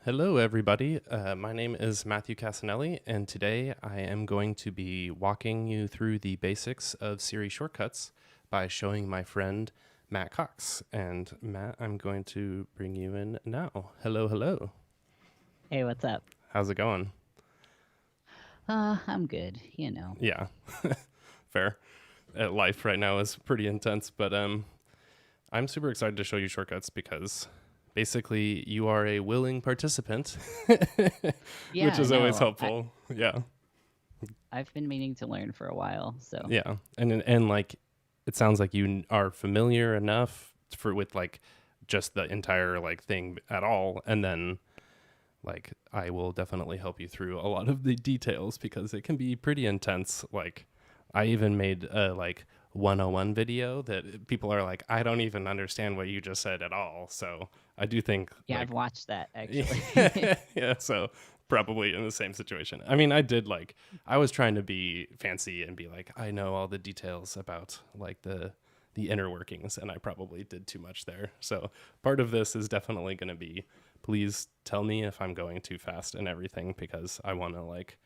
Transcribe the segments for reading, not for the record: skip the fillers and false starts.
Hello, everybody. My name is Matthew Casanelli, and today I am going to be walking you through the basics of Siri Shortcuts by showing my friend Matt Cox. And Matt, I'm going to bring you in now. Hello, hello. Hey, what's up? How's it going? I'm good, you know. Yeah, fair. Life right now is pretty intense, but I'm super excited to show you shortcuts because basically you are a willing participant, which Yeah, is always no, helpful. Yeah. I've been meaning to learn for a while, so Yeah, and like it sounds like you are familiar enough for with like just the entire like thing at all, and then like I will definitely help you through a lot of the details because it can be pretty intense. Like I even made a like 101 video that people are like, I don't even understand what you just said at all. So I do think yeah, I've like watched that actually. yeah, so probably in the same situation. I mean, I was trying to be fancy and be like, I know all the details about like the inner workings, and I probably did too much there. So part of this is definitely going to be, please tell me if I'm going too fast and everything because I want to like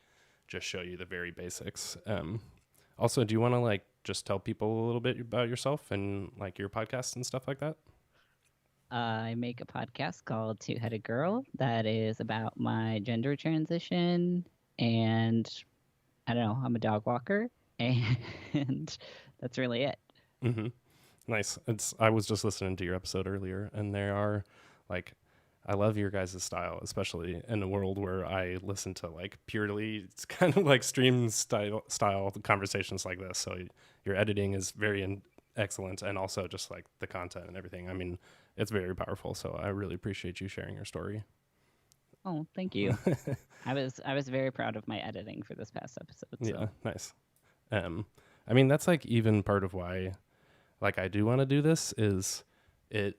just show you the very basics. Also, do you want to like just tell people a little bit about yourself and like your podcast and stuff like that? I make a podcast called Two Headed Girl that is about my gender transition, and I don't know, I'm a dog walker, and that's really it. Mm-hmm. Nice. I was just listening to your episode earlier, and there are like I love your guys' style, especially in a world where I listen to like purely it's kind of like stream style conversations like this. So your editing is excellent, and also just like the content and everything. I mean, it's very powerful. So I really appreciate you sharing your story. Oh, thank you. I was very proud of my editing for this past episode, Yeah, so nice. Um, I mean, that's like even part of why like I do want to do this is it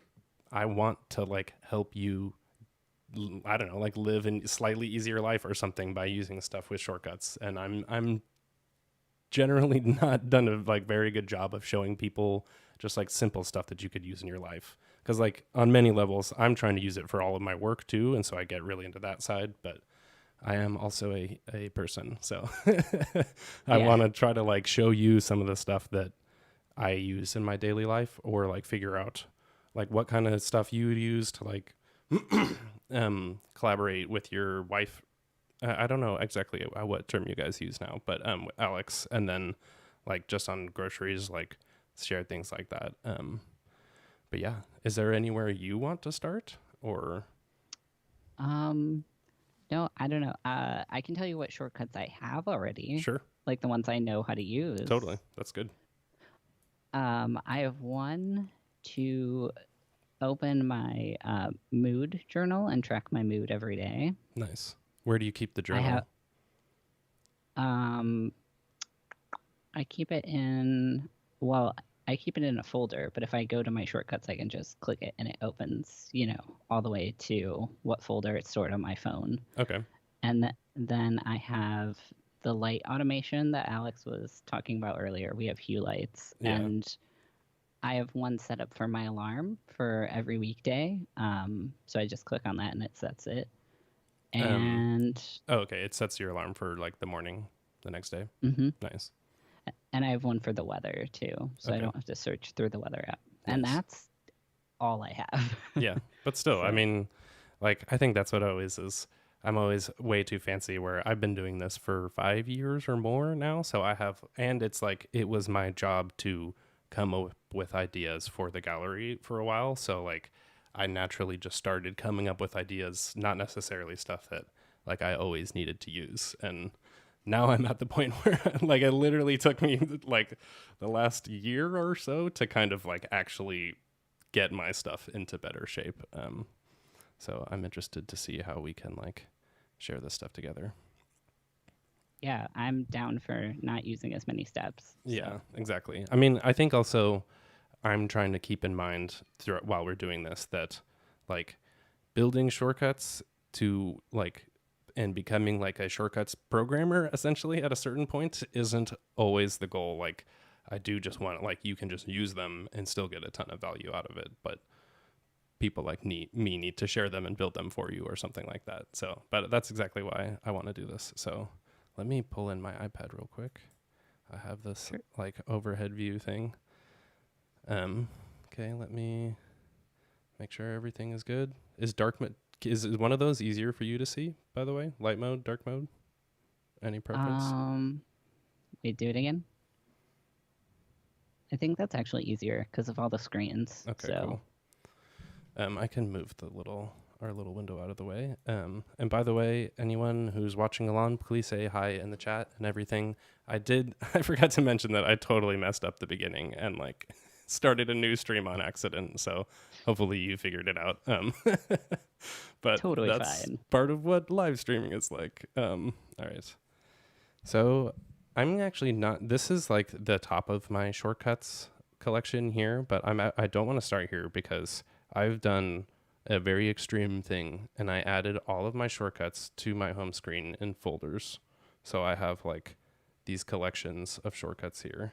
I want to like help you I don't know, like live a slightly easier life or something by using stuff with shortcuts. And I'm generally not done a like very good job of showing people just like simple stuff that you could use in your life. Because like on many levels, I'm trying to use it for all of my work too, and so I get really into that side. But I am also a person, so I yeah. want to try to like show you some of the stuff that I use in my daily life, or like figure out like what kind of stuff you would use to like collaborate with your wife. I don't know exactly what term you guys use now, but Alex, and then like just on groceries, like share things like that. But yeah, is there anywhere you want to start or Um, no, I don't know. I can tell you what shortcuts I have already, sure? like the ones I know how to Totally, use. that's good. I have one to open my mood journal and track my mood every day. Nice. Where do you keep the I have journal? um I keep it in well, I keep it in a folder, but if I go to my shortcuts, I can just click it and it opens, all the way to what folder it's stored on my phone. Okay. And then I have the light automation that Alex was talking about earlier. We have hue lights, Yeah. and I have one set up for my alarm for every weekday. So I just click on that and it sets it. Um. And Oh, okay. It sets your alarm for like the morning the next day. mhm. Nice. And I have one for the weather too, so I Okay. don't have to search through the weather app. And Nice. that's all I have. Yeah, but still, I So mean, like I think that's what always is. I'm always way too fancy where I've been doing this for 5 years or more now. So I have, and it's like it was my job to come up with ideas for the gallery for a while. So like I naturally just started coming up with ideas, not necessarily stuff that like I always needed to use. And now I'm at the point where like it literally took me like the last year or so to kind of like actually get my stuff into better shape. So I'm interested to see how we can like share this stuff together. yeah, I'm down for not using as many steps. Yeah, So exactly. I mean, I think also I'm trying to keep in mind throughout while we're doing this that like building shortcuts to like and becoming like a shortcuts programmer essentially at a certain point isn't always the goal. Like I do just want like you can just use them and still get a ton of value out of it, but people like me need to share them and build them for you or something like that. So, but that's exactly why I want to do this. So let me pull in my iPad real quick. I have this Sure. like overhead view thing. Okay, let me make sure everything is good. Is dark mode, is one of those easier for you to see, by the way? Light mode, dark mode? Any preference? Wait, do it again. I think that's actually easier because of all the screens. Okay, So cool. I can move our little window out of the way. And by the way, anyone who's watching along, please say hi in the chat and everything. I forgot to mention that I totally messed up the beginning and like started a new stream on accident. So hopefully you figured it out. But totally that's fine. part of what live streaming is like. All right. So I'm actually not, this is like the top of my shortcuts collection here, but I don't want to start here because I've done a very extreme thing and I added all of my shortcuts to my home screen in folders. So I have like these collections of shortcuts here.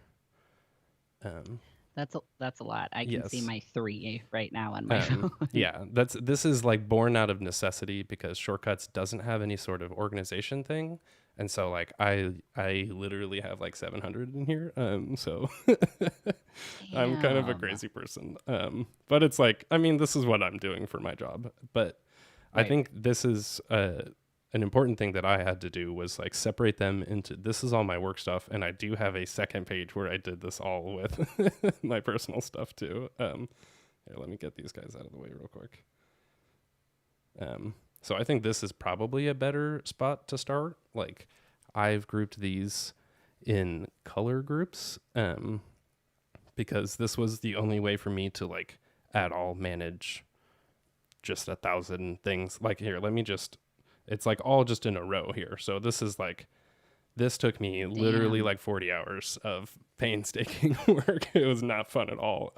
That's a lot. I can see Yes. my 3 right now on my phone. Yeah, this is like born out of necessity because shortcuts doesn't have any sort of organization thing. And so like I literally have like 700 in here. So I'm kind of a Damn. crazy person. But it's like, I mean, this is what I'm doing for my job. But I Right. think this is an important thing that I had to do was like separate them into, this is all my work stuff. And I do have a second page where I did this all with my personal stuff too. Here, let me get these guys out of the way real quick. So I think this is probably a better spot to start. Like I've grouped these in color groups because this was the only way for me to like at all manage just 1,000 things. Like here, let me just, it's like all just in a row here. So this is like, this took me literally Damn. like 40 hours of painstaking work. It was not fun at all.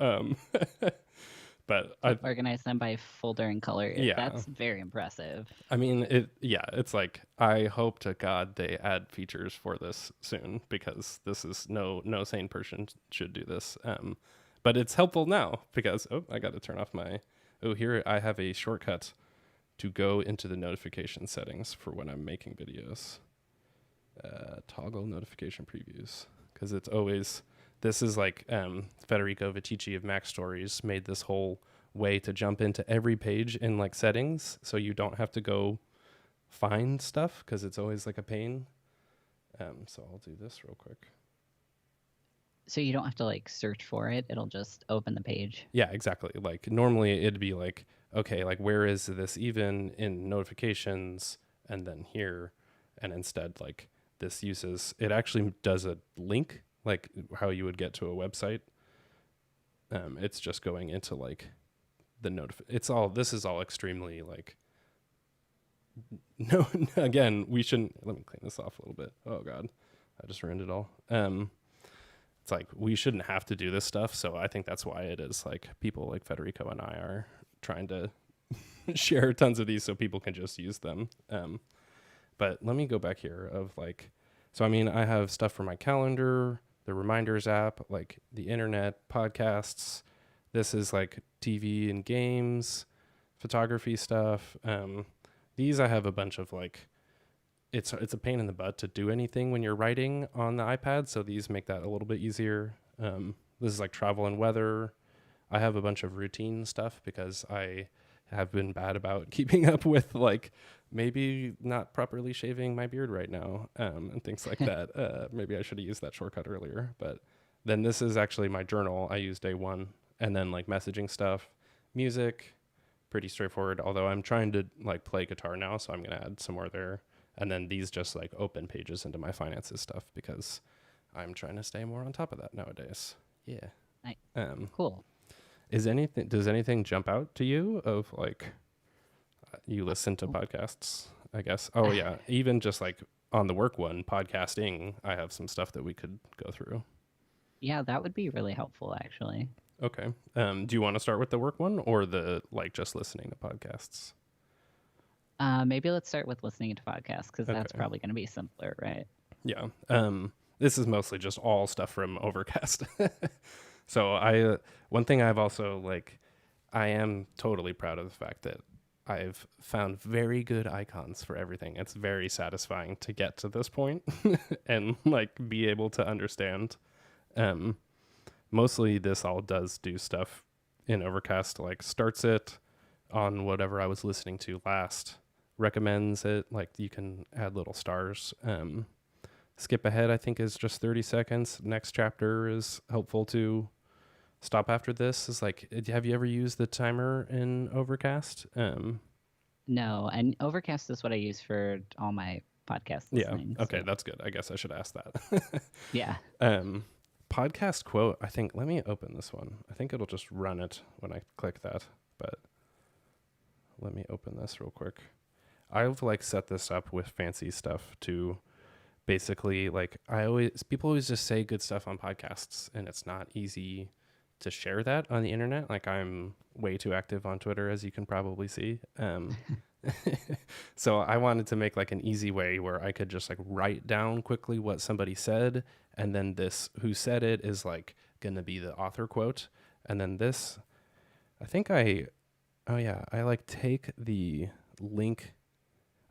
But To organize them by folder and color. yeah, That's very impressive. I mean, it's like, I hope to God they add features for this soon because this is no sane person should do this. But it's helpful now because, I got to turn off here I have a shortcut to go into the notification settings for when I'm making videos. Toggle notification previews because it's always, this is like Federico Vitici of Mac Stories made this whole way to jump into every page in like settings so you don't have to go find stuff because it's always like a pain. So I'll do this real quick. So you don't have to like search for it. It'll just open the page. Yeah, exactly. Like normally it'd be like, okay, like where is this even in notifications and then here, and instead like this uses, it actually does a link like how you would get to a website. It's just going into like the this is all extremely like, no, again, we shouldn't, let me clean this off a little bit. Oh God, I just ruined it all. It's like, we shouldn't have to do this stuff. So I think that's why it is like people like Federico and I are trying to share tons of these so people can just use them. But let me go back here of like, so I mean, I have stuff for my calendar, the reminders app, like the internet, podcasts. This is like TV and games, photography stuff. These I have a bunch of like, it's a pain in the butt to do anything when you're writing on the iPad. So these make that a little bit easier. This is like travel and weather. I have a bunch of routine stuff because I have been bad about keeping up with like maybe not properly shaving my beard right now and things like that. Maybe I should have used that shortcut earlier. But then this is actually my journal. I use day one, and then like messaging stuff, music, pretty straightforward. Although I'm trying to like play guitar now, so I'm gonna add some more there. And then these just like open pages into my finances stuff because I'm trying to stay more on top of that nowadays. Yeah. Nice. Cool. Does anything jump out to you of like you listen to podcasts, I guess? Oh yeah. Even just like on the work one, podcasting, I have some stuff that we could go through. Yeah, that would be really helpful actually. Okay. Do you want to start with the work one or the like just listening to podcasts? Maybe let's start with listening to podcasts because that's Okay. probably going to be simpler, right? Yeah. This is mostly just all stuff from Overcast. So one thing I've also like, I am totally proud of the fact that I've found very good icons for everything. It's very satisfying to get to this point and like be able to understand. Um, Mostly this all does do stuff in Overcast, like starts it on whatever I was listening to last, recommends it, like you can add little stars. Skip ahead, I think, is just 30 seconds. Next chapter is helpful too. Stop after this is like, have you ever used the timer in Overcast? No, and Overcast is what I use for all my podcast Yeah. listening. Okay, So. that's good. I guess I should ask that. Yeah. Podcast quote, I think, let me open this one. I think it'll just run it when I click that, but let me open this real quick. I've like set this up with fancy stuff to basically like people always just say good stuff on podcasts and it's not easy to share that on the internet. Like I'm way too active on Twitter, as you can probably see. So I wanted to make like an easy way where I could just like write down quickly what somebody said. And then this who said it is like going to be the author quote. And then this, I like take the link.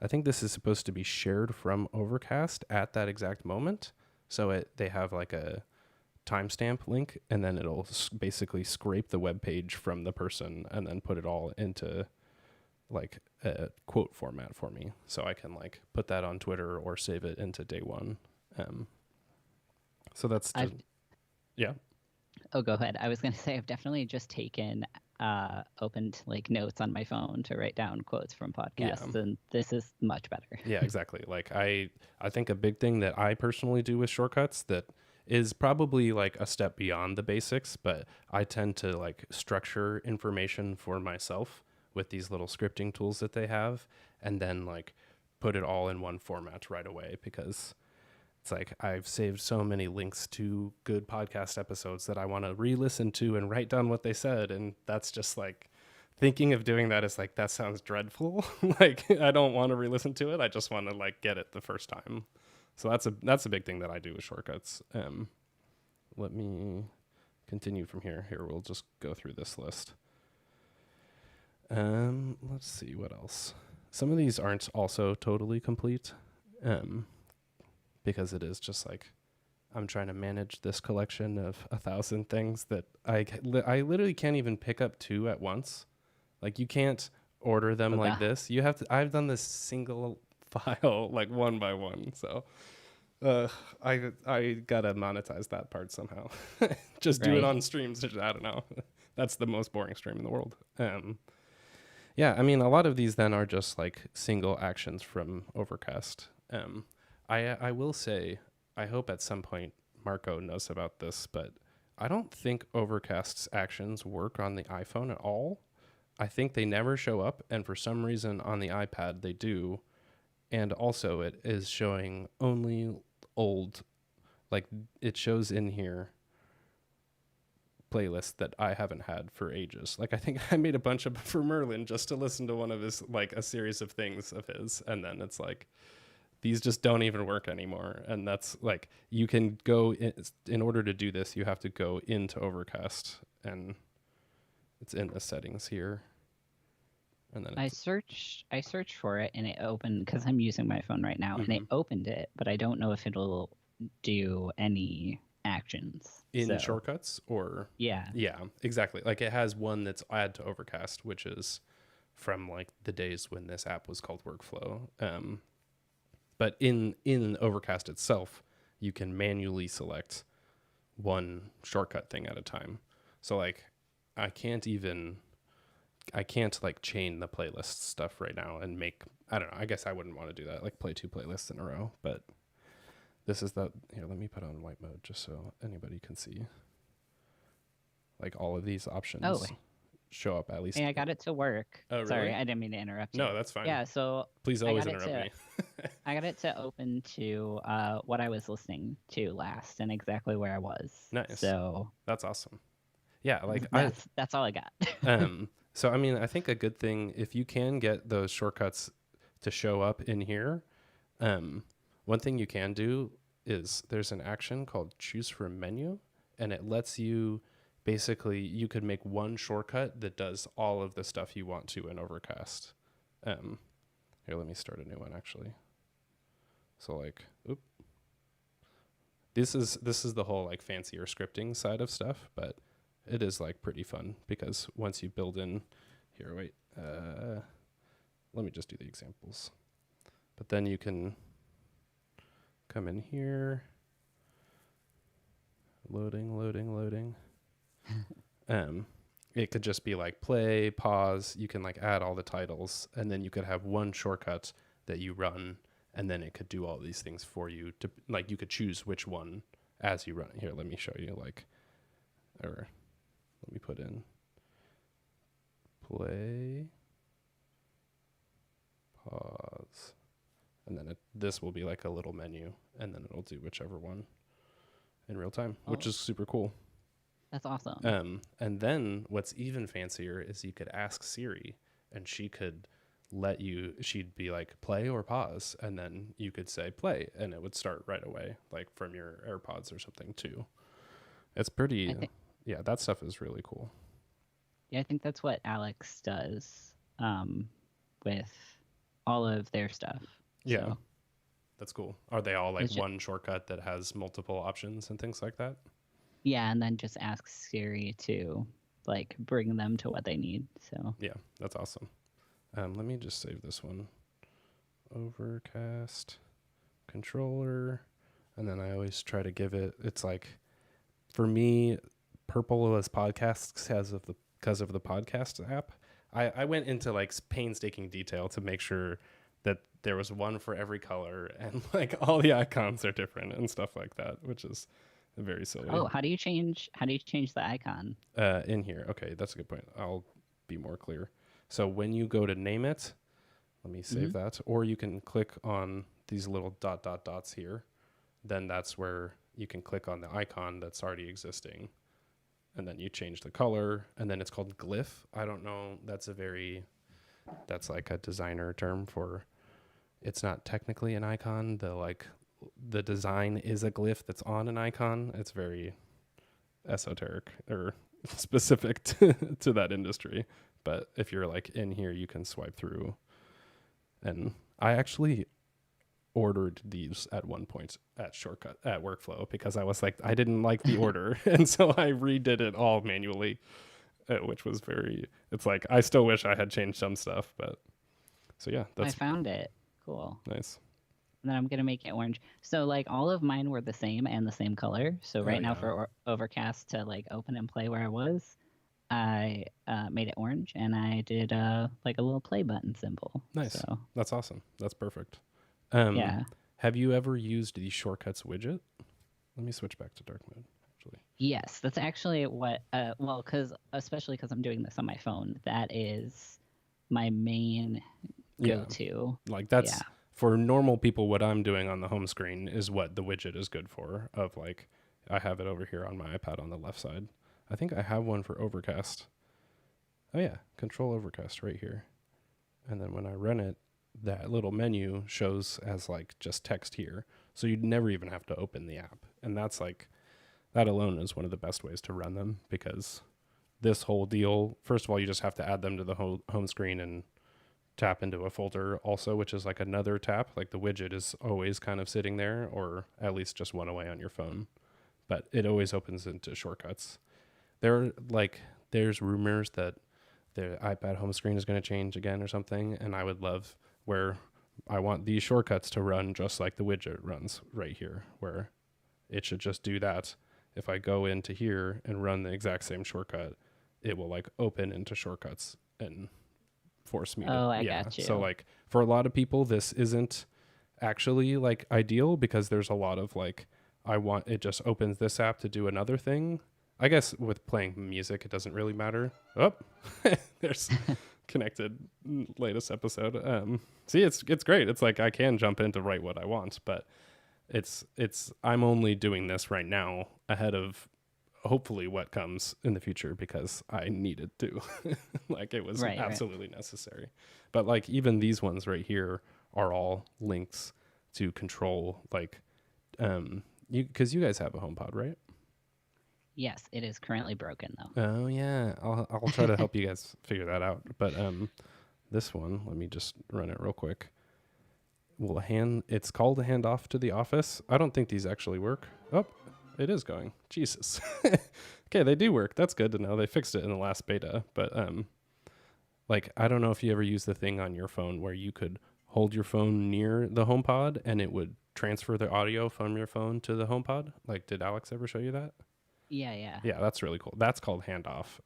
I think this is supposed to be shared from Overcast at that exact moment. So they have like a timestamp link and then it'll basically scrape the web page from the person and then put it all into like a quote format for me, so I can like put that on Twitter or save it into day one. So that's just, yeah. Oh, go ahead. I was going to say I've definitely just taken opened like notes on my phone to write down quotes from podcasts, and this is much better. Yeah, exactly. Like I think a big thing that I personally do with Shortcuts that is probably like a step beyond the basics, but I tend to like structure information for myself with these little scripting tools that they have, and then like put it all in one format right away, because it's like I've saved so many links to good podcast episodes that I want to re-listen to and write down what they said. And that's just like thinking of doing that is like, that sounds dreadful. Like I don't want to re-listen to it. I just want to like get it the first time. So that's a big thing that I do with Shortcuts. Let me continue from here. Here, we'll just go through this list. Let's see what else. Some of these aren't also totally complete. Because it is just like I'm trying to manage this collection of 1,000 things that I literally can't even pick up 2 at once. Like you can't order them like this. You have to. I've done this single file like one by one. So I gotta monetize that part somehow. Just do it on streams. I don't know. That's the most boring stream in the world. Yeah, I mean a lot of these then are just like single actions from Overcast. I will say, I hope at some point Marco knows about this, but I don't think Overcast's actions work on the iPhone at all. I think they never show up, and for some reason on the iPad they do. And also it is showing only old, like it shows in here playlists that I haven't had for ages. Like I think I made a bunch of for Merlin just to listen to one of his, like a series of things of his, and then it's like, these just don't even work anymore. And that's like, you can go in order to do this, you have to go into Overcast, and it's in the settings here. And then I searched for it and it opened, because I'm using my phone right now, and it opened it, but I don't know if it'll do any actions in Shortcuts or yeah, exactly. Like it has one that's add to Overcast, which is from like the days when this app was called Workflow. But in Overcast itself, you can manually select one shortcut thing at a time. So like I can't like chain the playlist stuff right now and make, I don't know, I guess I wouldn't want to do that, like play 2 playlists in a row. But this is here, let me put on white mode just so anybody can see. Like all of these options show up at least. Hey, I got it to work. Oh, really? Sorry, I didn't mean to interrupt you. No, that's fine. Yeah, so please always interrupt me. I got it to open to what I was listening to last and exactly where I was. Nice. So that's awesome. Yeah, like that's all I got. So I mean, I think a good thing, if you can get those shortcuts to show up in here, one thing you can do is there's an action called choose from menu, and it lets you basically you could make one shortcut that does all of the stuff you want to in Overcast. Here, let me start a new one actually. So like, this is the whole like fancier scripting side of stuff, but it is like pretty fun because once you build in here, let me just do the examples. But then you can come in here, loading. It could just be like play, pause. You can like add all the titles, and then you could have one shortcut that you run, and then it could do all these things for you. To like, you could choose which one as you run it. Here, let me show you. Like, or let me put in play, pause, and then this will be like a little menu, and then it'll do whichever one in real time, which is super cool. That's awesome. And then what's even fancier is you could ask Siri, and she could she'd be like play or pause, and then you could say play, and it would start right away, like from your AirPods or something too. It's pretty, that stuff is really cool. Yeah, I think that's what Alex does with all of their stuff. Yeah, so. That's cool. Are they all like one shortcut that has multiple options and things like that? Yeah, and then just ask Siri to like bring them to what they need. So yeah, that's awesome. Let me just save this one. Overcast, controller, and then I always try to give it. It's like, for me, purple as podcasts because of the podcast app. I went into like painstaking detail to make sure that there was one for every color, and like all the icons are different and stuff like that, which is very silly. Oh, how do you change the icon? In here. Okay, that's a good point. I'll be more clear. So when you go to name it, let me save that, or you can click on these little dots here. Then that's where you can click on the icon that's already existing, and then you change the color, and then it's called glyph. I don't know. That's like a designer term for. It's not technically an icon. The design is a glyph that's on an icon. It's very esoteric or specific to that industry. But if you're like in here, you can swipe through. And I actually ordered these at one point at Workflow because I was like, I didn't like the order. And so I redid it all manually, which was it's like, I still wish I had changed some stuff, but so yeah. I found it. Cool. Nice. And then I'm going to make it orange. So like all of mine were the same and the same color. So right now for Overcast to like open and play where I was, I made it orange, and I did like a little play button symbol. Nice. So. That's awesome. That's perfect. Yeah. Have you ever used the Shortcuts widget? Let me switch back to dark mode, actually. Yes, that's actually what, especially because I'm doing this on my phone, that is my main go-to. Like that's, for normal people, what I'm doing on the home screen is what the widget is good for. Of like, I have it over here on my iPad on the left side. I think I have one for Overcast. Oh yeah, control Overcast right here. And then when I run it, that little menu shows as like just text here. So you'd never even have to open the app. And that's like, that alone is one of the best ways to run them, because this whole deal, first of all, you just have to add them to the home screen and tap into a folder also, which is like another tap. Like the widget is always kind of sitting there, or at least just one away on your phone, but it always opens into Shortcuts. There's rumors that the iPad home screen is going to change again or something, and I would love where I want these shortcuts to run just like the widget runs right here, where it should just do that. If I go into here and run the exact same shortcut, it will like open into Shortcuts and force me to. I got you. So like for a lot of people, this isn't actually like ideal, because there's a lot of like, it just opens this app to do another thing. I guess with playing music, it doesn't really matter. Oh, there's connected latest episode. See, it's great. It's like I can jump in to write what I want, but I'm only doing this right now ahead of hopefully what comes in the future, because I needed to. Like it was absolutely necessary. But like even these ones right here are all links to control, like because you guys have a HomePod, right? Yes, it is currently broken though. Oh yeah, I'll try to help you guys figure that out. But this one, let me just run it real quick. It's called a handoff to the office. I don't think these actually work. Oh, it is going. Jesus. Okay, they do work. That's good to know. They fixed it in the last beta, but like I don't know if you ever use the thing on your phone where you could hold your phone near the HomePod and it would transfer the audio from your phone to the HomePod. Like, did Alex ever show you that? Yeah. Yeah, that's really cool. That's called handoff.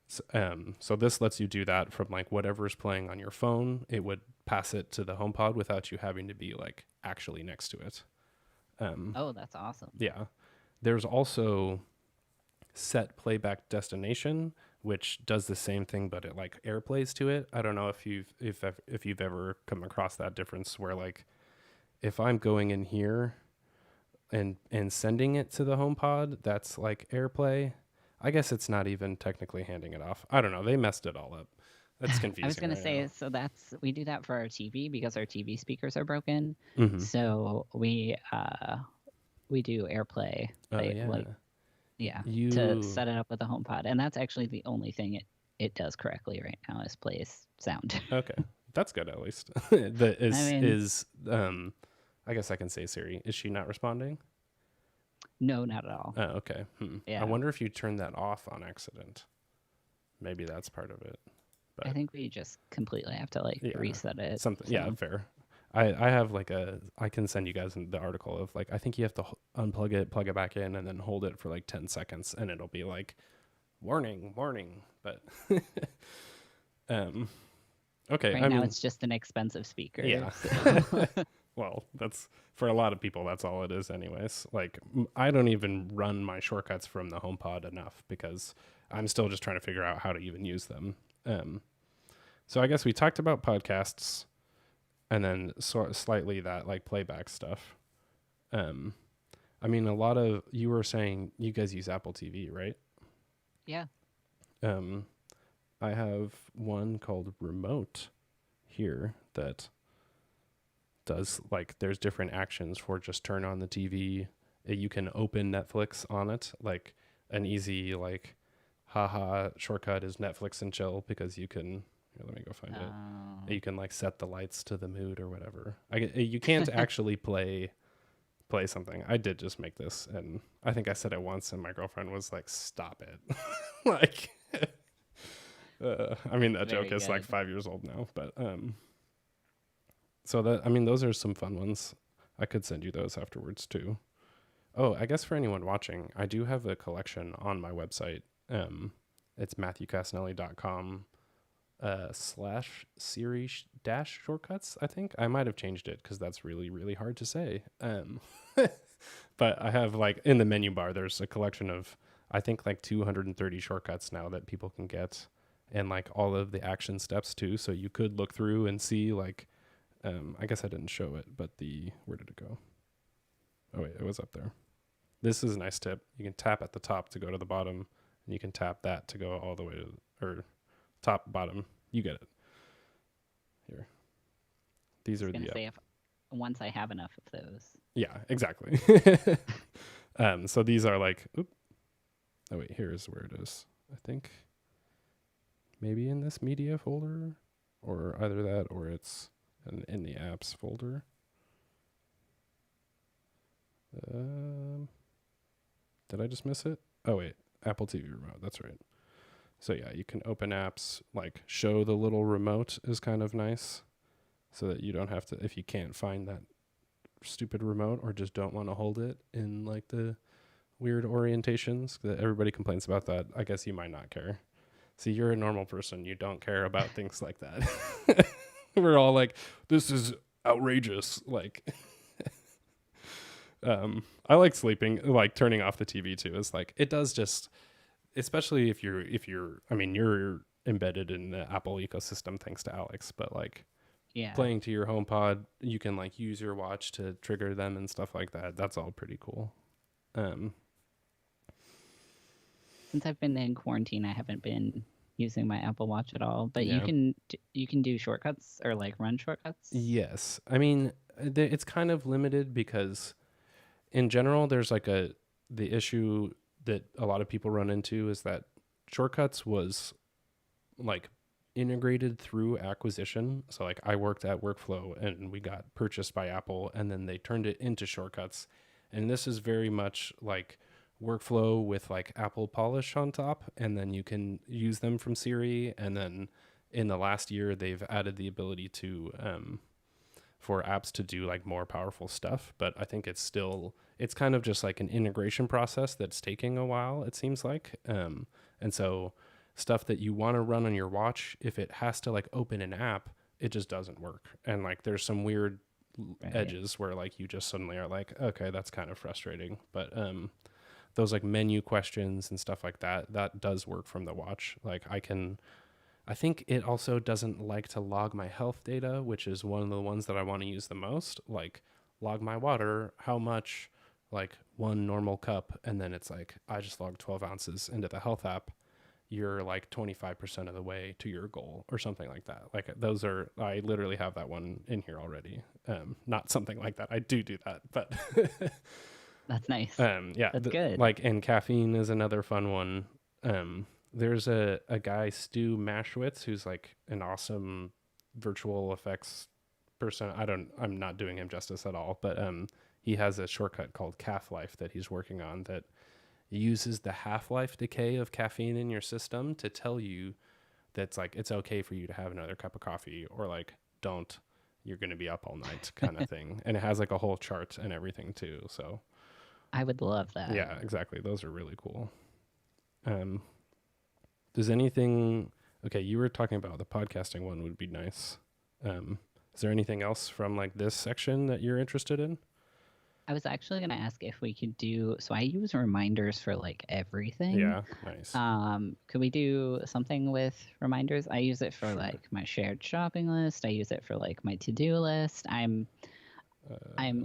So this lets you do that from like whatever's playing on your phone. It would pass it to the HomePod without you having to be like actually next to it. Oh, that's awesome. Yeah. There's also set Playback Destination, which does the same thing, but it like airplays to it. I don't know if you've ever come across that difference where like if I'm going in here and sending it to the HomePod, that's like AirPlay. I guess it's not even technically handing it off. I don't know. They messed it all up. That's confusing. I was gonna right say, now. so we do that for our TV because our TV speakers are broken. Mm-hmm. So we do AirPlay, Oh yeah. to set it up with the HomePod, and that's actually the only thing it does correctly right now is plays sound. Okay, that's good at least. I guess I can say Siri. Is she not responding? No, not at all. Oh, okay. Yeah. I wonder if you turned that off on accident. Maybe that's part of it. But I think we just completely have to reset it. Something. So. Yeah, fair. I have like I can send you guys the article of like, I think you have to unplug it, plug it back in, and then hold it for like 10 seconds and it'll be like, warning. But, okay. Right now it's just an expensive speaker. Yeah. So. Well, that's for a lot of people, that's all it is anyways. Like I don't even run my shortcuts from the HomePod enough because I'm still just trying to figure out how to even use them. So I guess we talked about podcasts and then slightly that like playback stuff. I mean, you were saying you guys use Apple TV, right? Yeah. I have one called Remote here that does like there's different actions for just turn on the TV. You can open Netflix on it, like an easy like haha shortcut is Netflix and chill because you can let me go find it. You can like set the lights to the mood or whatever. You can't actually play something. I did just make this and I think I said it once and my girlfriend was like, stop it. Like I mean that Very joke is good. like 5 years old now, but so that, I mean, those are some fun ones. I could send you those afterwards too. Oh, I guess for anyone watching, I do have a collection on my website. It's matthewcasnelli.com / Siri Shortcuts. I think I might have changed it because that's really, really hard to say. But I have like in the menu bar, there's a collection of, I think like 230 shortcuts now that people can get and like all of the action steps too. So you could look through and see like, I guess I didn't show it, but where did it go? Oh wait, it was up there. This is a nice tip. You can tap at the top to go to the bottom, and you can tap that to go all the way or top, bottom. You get it. Here. These are the. Once I have enough of those. Yeah, exactly. So these are like. Oh wait, here's where it is. I think. Maybe in this media folder, or either that, or it's. In the apps folder. Did I just miss it? Oh wait, Apple TV remote, that's right. So yeah, you can open apps, like show the little remote is kind of nice so that you don't have to, if you can't find that stupid remote or just don't want to hold it in like the weird orientations that everybody complains about that. I guess you might not care. See, you're a normal person. You don't care about things like that. We're all like, this is outrageous. Like, I like sleeping, like turning off the TV too. Is like, it does just, especially if you're, I mean, you're embedded in the Apple ecosystem thanks to Alex, but like playing to your HomePod, you can like use your watch to trigger them and stuff like that. That's all pretty cool. Since I've been in quarantine, I haven't been using my Apple Watch at all, but you can do shortcuts or like run shortcuts. Yes. I mean, it's kind of limited because in general, there's like the issue that a lot of people run into is that Shortcuts was like integrated through acquisition. So like I worked at Workflow and we got purchased by Apple, and then they turned it into Shortcuts. And this is very much like Workflow with like Apple polish on top, and then you can use them from Siri. And then in the last year, they've added the ability to for apps to do like more powerful stuff. But I think it's kind of just like an integration process that's taking a while, it seems like. And so stuff that you want to run on your watch, if it has to like open an app, it just doesn't work. And like there's some weird edges where like you just suddenly are like, okay, that's kind of frustrating. But those like menu questions and stuff like that does work from the watch. Like I think it also doesn't like to log my health data, which is one of the ones that I want to use the most. Like log my water, how much, like one normal cup. And then it's like, I just logged 12 ounces into the health app. You're like 25% of the way to your goal or something like that. Like I literally have that one in here already. Not something like that. I do that, but That's nice. yeah, That's good. Like, and caffeine is another fun one. There's a guy, Stu Maschwitz, who's like an awesome virtual effects person. I'm not doing him justice at all, but he has a shortcut called Calf Life that he's working on that uses the half-life decay of caffeine in your system to tell you that's like it's okay for you to have another cup of coffee, or like don't, you're going to be up all night kind of thing. And it has like a whole chart and everything too. So I would love that. yeah, exactly. Those are really cool. Does anything, okay, you were talking about the podcasting one would be nice. Is there anything else from like this section that you're interested in? I was actually going to ask if we could do, so I use reminders for like everything. Yeah, nice. Could we do something with reminders? I use it for like my shared shopping list. I use it for like my to-do list. I'm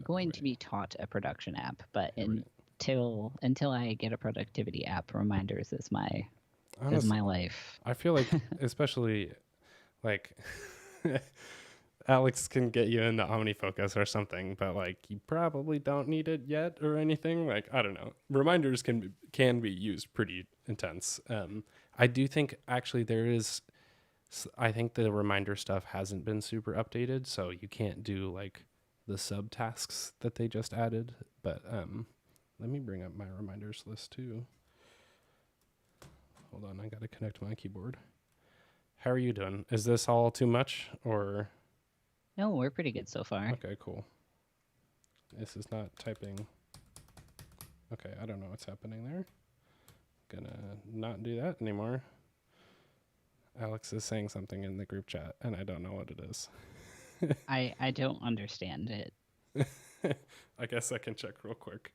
going to be taught a production app, but until I get a productivity app, reminders is my life. I feel like, especially like Alex can get you into OmniFocus or something, but like you probably don't need it yet or anything. Like, I don't know. Reminders can be used pretty intense. I do think actually I think the reminder stuff hasn't been super updated, so you can't do like the subtasks that they just added. But let me bring up my reminders list too. Hold on, I got to connect my keyboard. How are you doing? Is this all too much or? No, we're pretty good so far. Okay, cool. This is not typing. Okay, I don't know what's happening there. Gonna not do that anymore. Alex is saying something in the group chat, and I don't know what it is. I don't understand it. I guess I can check real quick.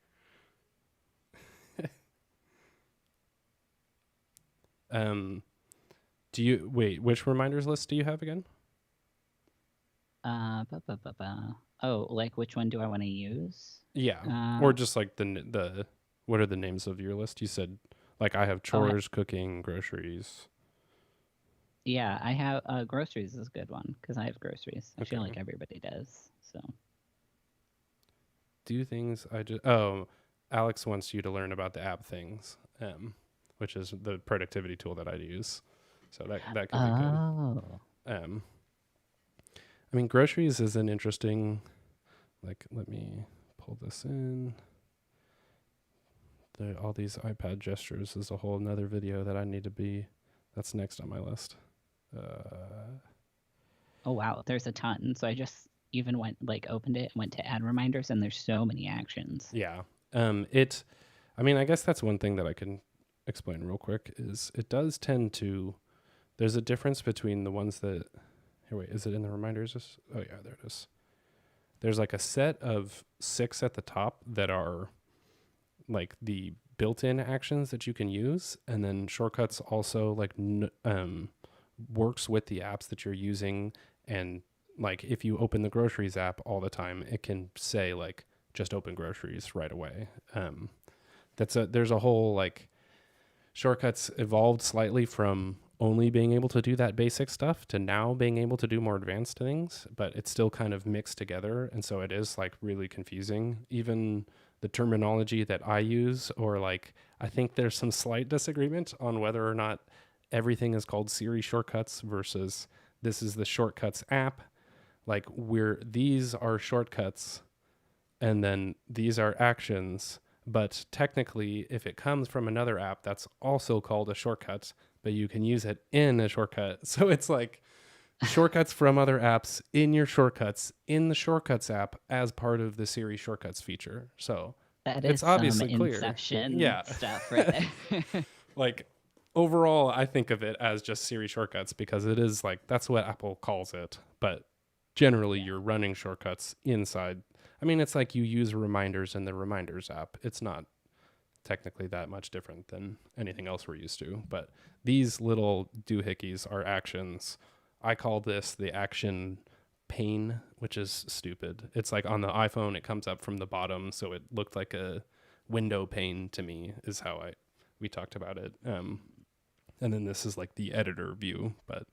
Which reminders list do you have again? Oh, like which one do I want to use? Yeah, or just like the what are the names of your list? You said like I have chores, cooking, groceries. Yeah, I have groceries is a good one because I have groceries. I feel like everybody does. So do things Alex wants you to learn about the app things, which is the productivity tool that I use. So that could be good. I mean, groceries is an interesting, like, let me pull this in. All these iPad gestures is a whole nother video that I need to that's next on my list. Oh, wow. There's a ton. So I just even opened it and went to add reminders, and there's so many actions. Yeah. I guess that's one thing that I can explain real quick is it does tend to, there's a difference between the ones that, is it in the reminders? Oh yeah, there it is. There's like a set of 6 at the top that are like the built-in actions that you can use. And then Shortcuts also like works with the apps that you're using. And like if you open the groceries app all the time, it can say like, just open groceries right away. There's a whole like Shortcuts evolved slightly from only being able to do that basic stuff to now being able to do more advanced things, but it's still kind of mixed together. And so it is like really confusing. Even the terminology that I use, or like I think there's some slight disagreement on whether or not everything is called Siri Shortcuts versus this is the Shortcuts app. Like these are shortcuts and then these are actions, but technically if it comes from another app, that's also called a shortcut, but you can use it in a shortcut. So it's like shortcuts from other apps in your shortcuts in the Shortcuts app as part of the Siri Shortcuts feature. So That is it's some obviously clear. Inception Yeah. stuff right there. Like overall, I think of it as just Siri Shortcuts because it is like that's what Apple calls it. But generally, Yeah. you're running shortcuts inside. I mean, it's like you use reminders in the Reminders app. It's not technically that much different than anything else we're used to. But these little doohickeys are actions. I call this the action pane, which is stupid. It's like on the iPhone, it comes up from the bottom, so it looked like a window pane to me. Is how we talked about it. And then this is like the editor view, but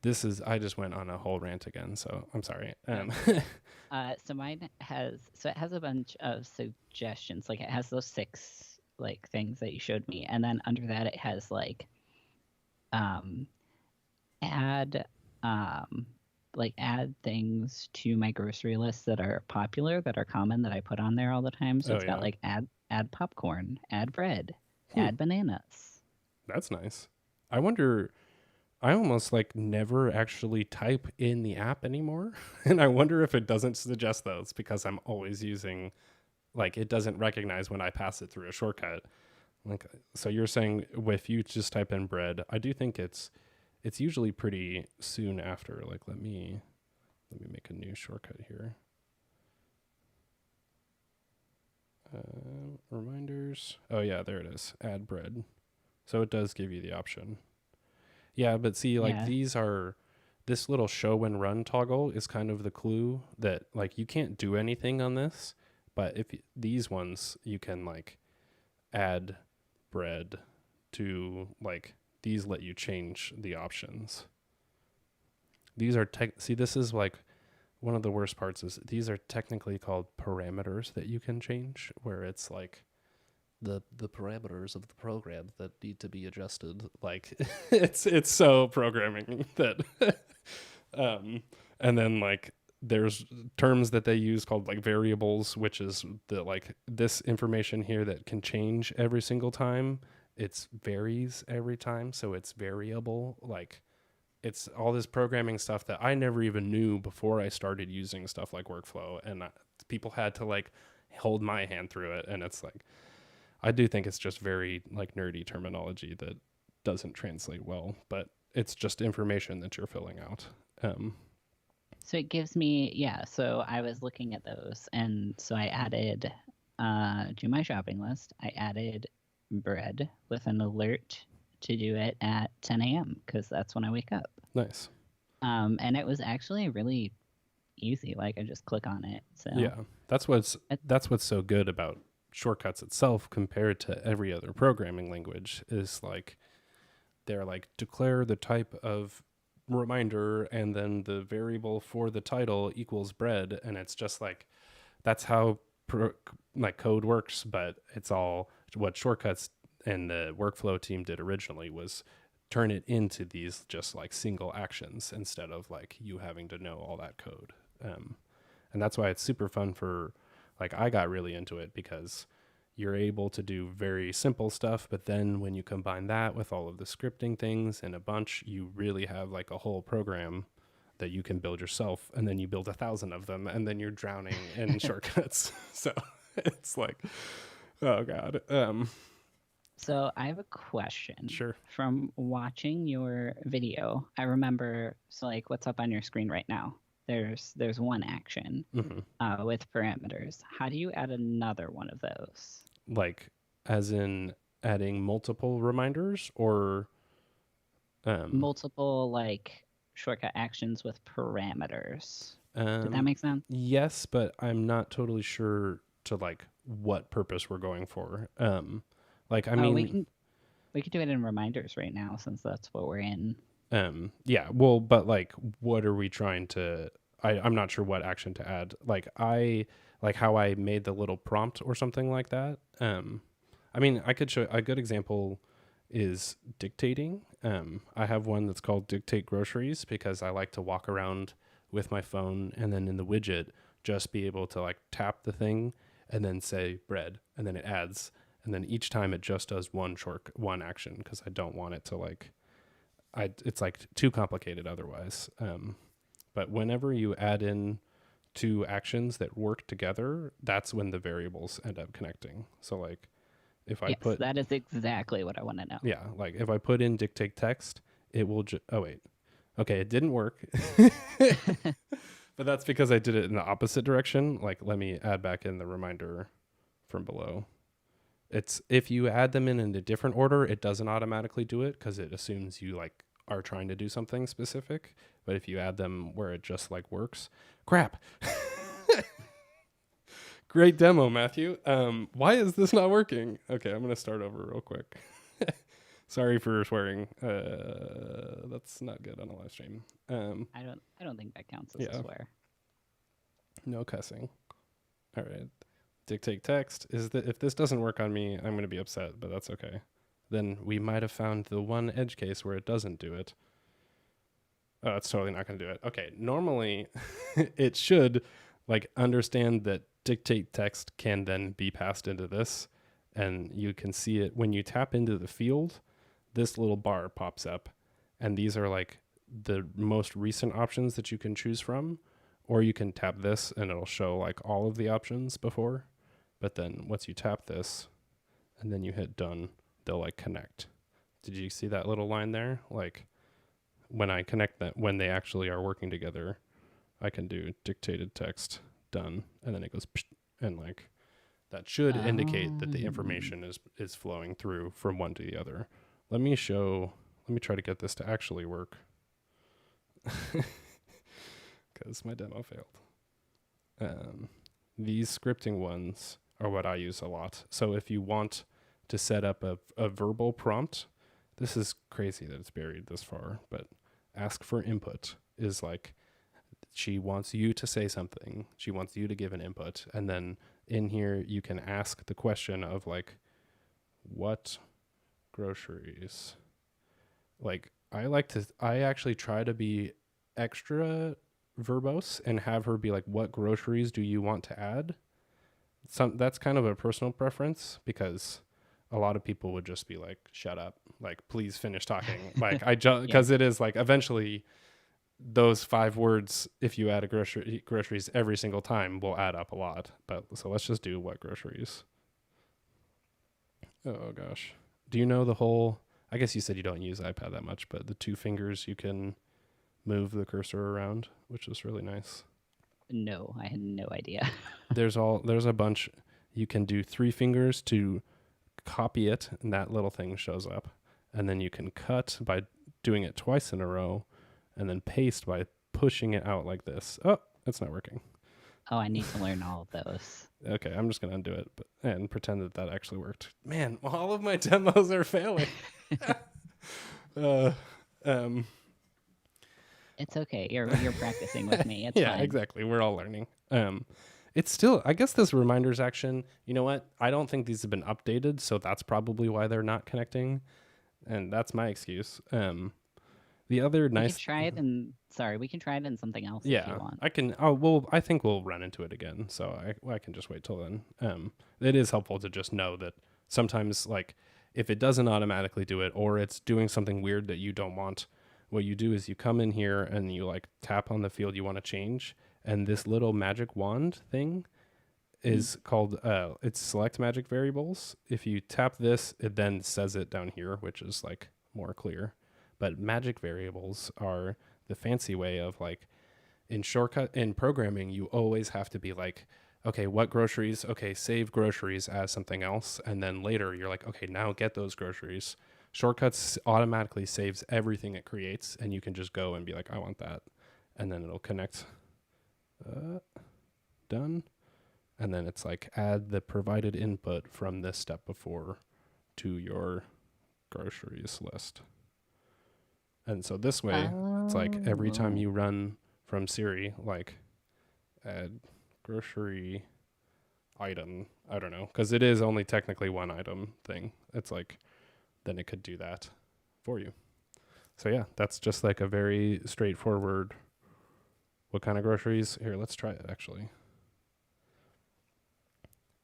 this is I just went on a whole rant again, so I'm sorry. So mine has a bunch of suggestions. Like it has those 6 like things that you showed me, and then under that it has like um add add things to my grocery list that are popular, that are common, that I put on there all the time. So Oh it's got yeah, like add popcorn, add bread, hmm, add bananas. that's nice. I wonder. I almost like never actually type in the app anymore, and I wonder if it doesn't suggest those because I'm always using like it doesn't recognize when I pass it through a shortcut. Like so, you're saying if you just type in bread, I do think it's usually pretty soon after. Like let me make a new shortcut here. Reminders. Oh yeah, there it is. Add bread. So it does give you the option. Yeah, but see, like Yeah. this little show and run toggle is kind of the clue that like you can't do anything on this, but if these ones you can like add bread to like these let you change the options. These are see this is like one of the worst parts is these are technically called parameters that you can change where it's like the parameters of the program that need to be adjusted. Like it's so programming that and then like there's terms that they use called like variables, which is the like this information here that can change every single time. It's varies every time, so it's variable. Like it's all this programming stuff that I never even knew before I started using stuff like workflow, and people had to like hold my hand through it, and it's like I do think it's just very like nerdy terminology that doesn't translate well, but it's just information that you're filling out. So it gives me, yeah, so I was looking at those, and so I added to my shopping list, I added bread with an alert to do it at 10 a.m. because that's when I wake up. Nice. And it was actually really easy. Like I just click on it. So Yeah, that's what's so good about shortcuts itself compared to every other programming language is like they're like declare the type of reminder and then the variable for the title equals bread, and it's just like that's how like code works, but it's all what shortcuts and the workflow team did originally was turn it into these just like single actions instead of like you having to know all that code. And that's why it's super fun for like I got really into it because you're able to do very simple stuff, but then when you combine that with all of the scripting things in a bunch, you really have like a whole program that you can build yourself, and then you build 1,000 of them, and then you're drowning in shortcuts. So it's like, oh god. So I have a question. Sure. From watching your video, I remember, so like what's up on your screen right now? There's one action with parameters. How do you add another one of those? Like, as in adding multiple reminders or Multiple like shortcut actions with parameters. Did that um, make sense? yes, but I'm not totally sure to like what purpose we're going for. Like, I Oh, mean, we could do it in reminders right now since that's what we're in. yeah, well, but like, what are we trying to I'm not sure what action to add. Like how I made the little prompt or something like that. I mean, I could show a good example is dictating. I have one that's called Dictate Groceries because I like to walk around with my phone and then in the widget just be able to like tap the thing and then say bread and then it adds. And then each time it just does one action because I don't want it to like, it's like too complicated otherwise. But whenever you add in two actions that work together, that's when the variables end up connecting. So like if I Yes, that is exactly what I want to know. yeah, like if I put in dictate text, it will oh wait. Okay, it didn't work. But that's because I did it in the opposite direction. Like let me add back in the reminder from below. It's if you add them in a different order, it doesn't automatically do it because it assumes you like are trying to do something specific. But if you add them where it just like works, crap. Great demo, Matthew. Why is this not working? Okay, I'm gonna start over real quick. Sorry for swearing. That's not good on a live stream. I don't think that counts as a swear. No cussing. All right. Dictate text is that if this doesn't work on me, I'm going to be upset, but that's okay. Then we might have found the one edge case where it doesn't do it. Oh, it's totally not going to do it. Okay. Normally it should like understand that dictate text can then be passed into this, and you can see it when you tap into the field, this little bar pops up, and these are like the most recent options that you can choose from, or you can tap this and it'll show like all of the options before. But then once you tap this and then you hit done, they'll like connect. Did you see that little line there? Like when I connect that, when they actually are working together, I can do dictated text done, and then it goes and like that should indicate that the information is flowing through from one to the other. Let me try to get this to actually work because my demo failed. These scripting ones are what I use a lot. So if you want to set up a verbal prompt, this is crazy that it's buried this far, but ask for input is like, she wants you to say something. She wants you to give an input. And then in here, you can ask the question of like, what groceries? Like, I actually try to be extra verbose and have her be like, what groceries do you want to add? That's kind of a personal preference because a lot of people would just be like, shut up, like, please finish talking. Like because it is like eventually those 5 words, if you add groceries every single time, will add up a lot. But so let's just do what groceries. Oh gosh. Do you know the whole, I guess you said you don't use iPad that much, but the 2 fingers you can move the cursor around, which is really nice. No, I had no idea. There's a bunch. You can do 3 fingers to copy it, and that little thing shows up. And then you can cut by doing it twice in a row, and then paste by pushing it out like this. Oh, it's not working. Oh, I need to learn all of those. Okay, I'm just going to undo it and pretend that actually worked. Man, all of my demos are failing. It's okay. You're practicing with me. It's yeah, fine. Exactly. We're all learning. It's still, I guess this reminders action, you know what? I don't think these have been updated, so that's probably why they're not connecting. And that's my excuse. The other we can try it in something else if you want. I can. Oh, well, I think we'll run into it again, so I can just wait till then. It is helpful to just know that sometimes, like, if it doesn't automatically do it or it's doing something weird that you don't want, what you do is you come in here and you like tap on the field you want to change, and this little magic wand thing is called it's select magic variables. If you tap this, it then says it down here, which is like more clear. But magic variables are the fancy way of like in programming, you always have to be like, okay, what groceries? Okay, save groceries as something else. And then later you're like, okay, now get those groceries. Shortcuts automatically saves everything it creates, and you can just go and be like, I want that. And then it'll connect. Done. And then it's like, add the provided input from this step before to your groceries list. And so this way, it's like every time you run from Siri, like add grocery item. I don't know, because it is only technically one item thing. It's like, then it could do that for you. So yeah, that's just like a very straightforward, what kind of groceries? Here, let's try it actually.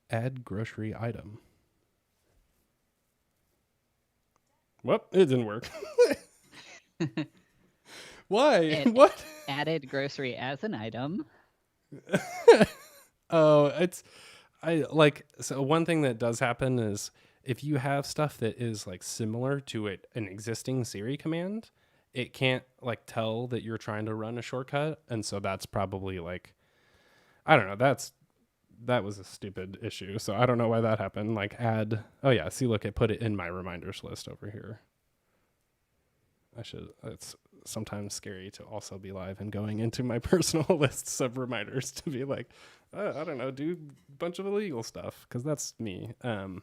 Add grocery item. Whoop, it didn't work. Why? It What? added grocery as an item. Oh, I like, so one thing that does happen is if you have stuff that is like similar to an existing Siri command, it can't like tell that you're trying to run a shortcut, and so that's probably like, I don't know, that was a stupid issue. So I don't know why that happened. Like add, oh yeah, see, look, it put it in my reminders list over here. It's sometimes scary to also be live and going into my personal lists of reminders to be like, I don't know, do a bunch of illegal stuff, because that's me. All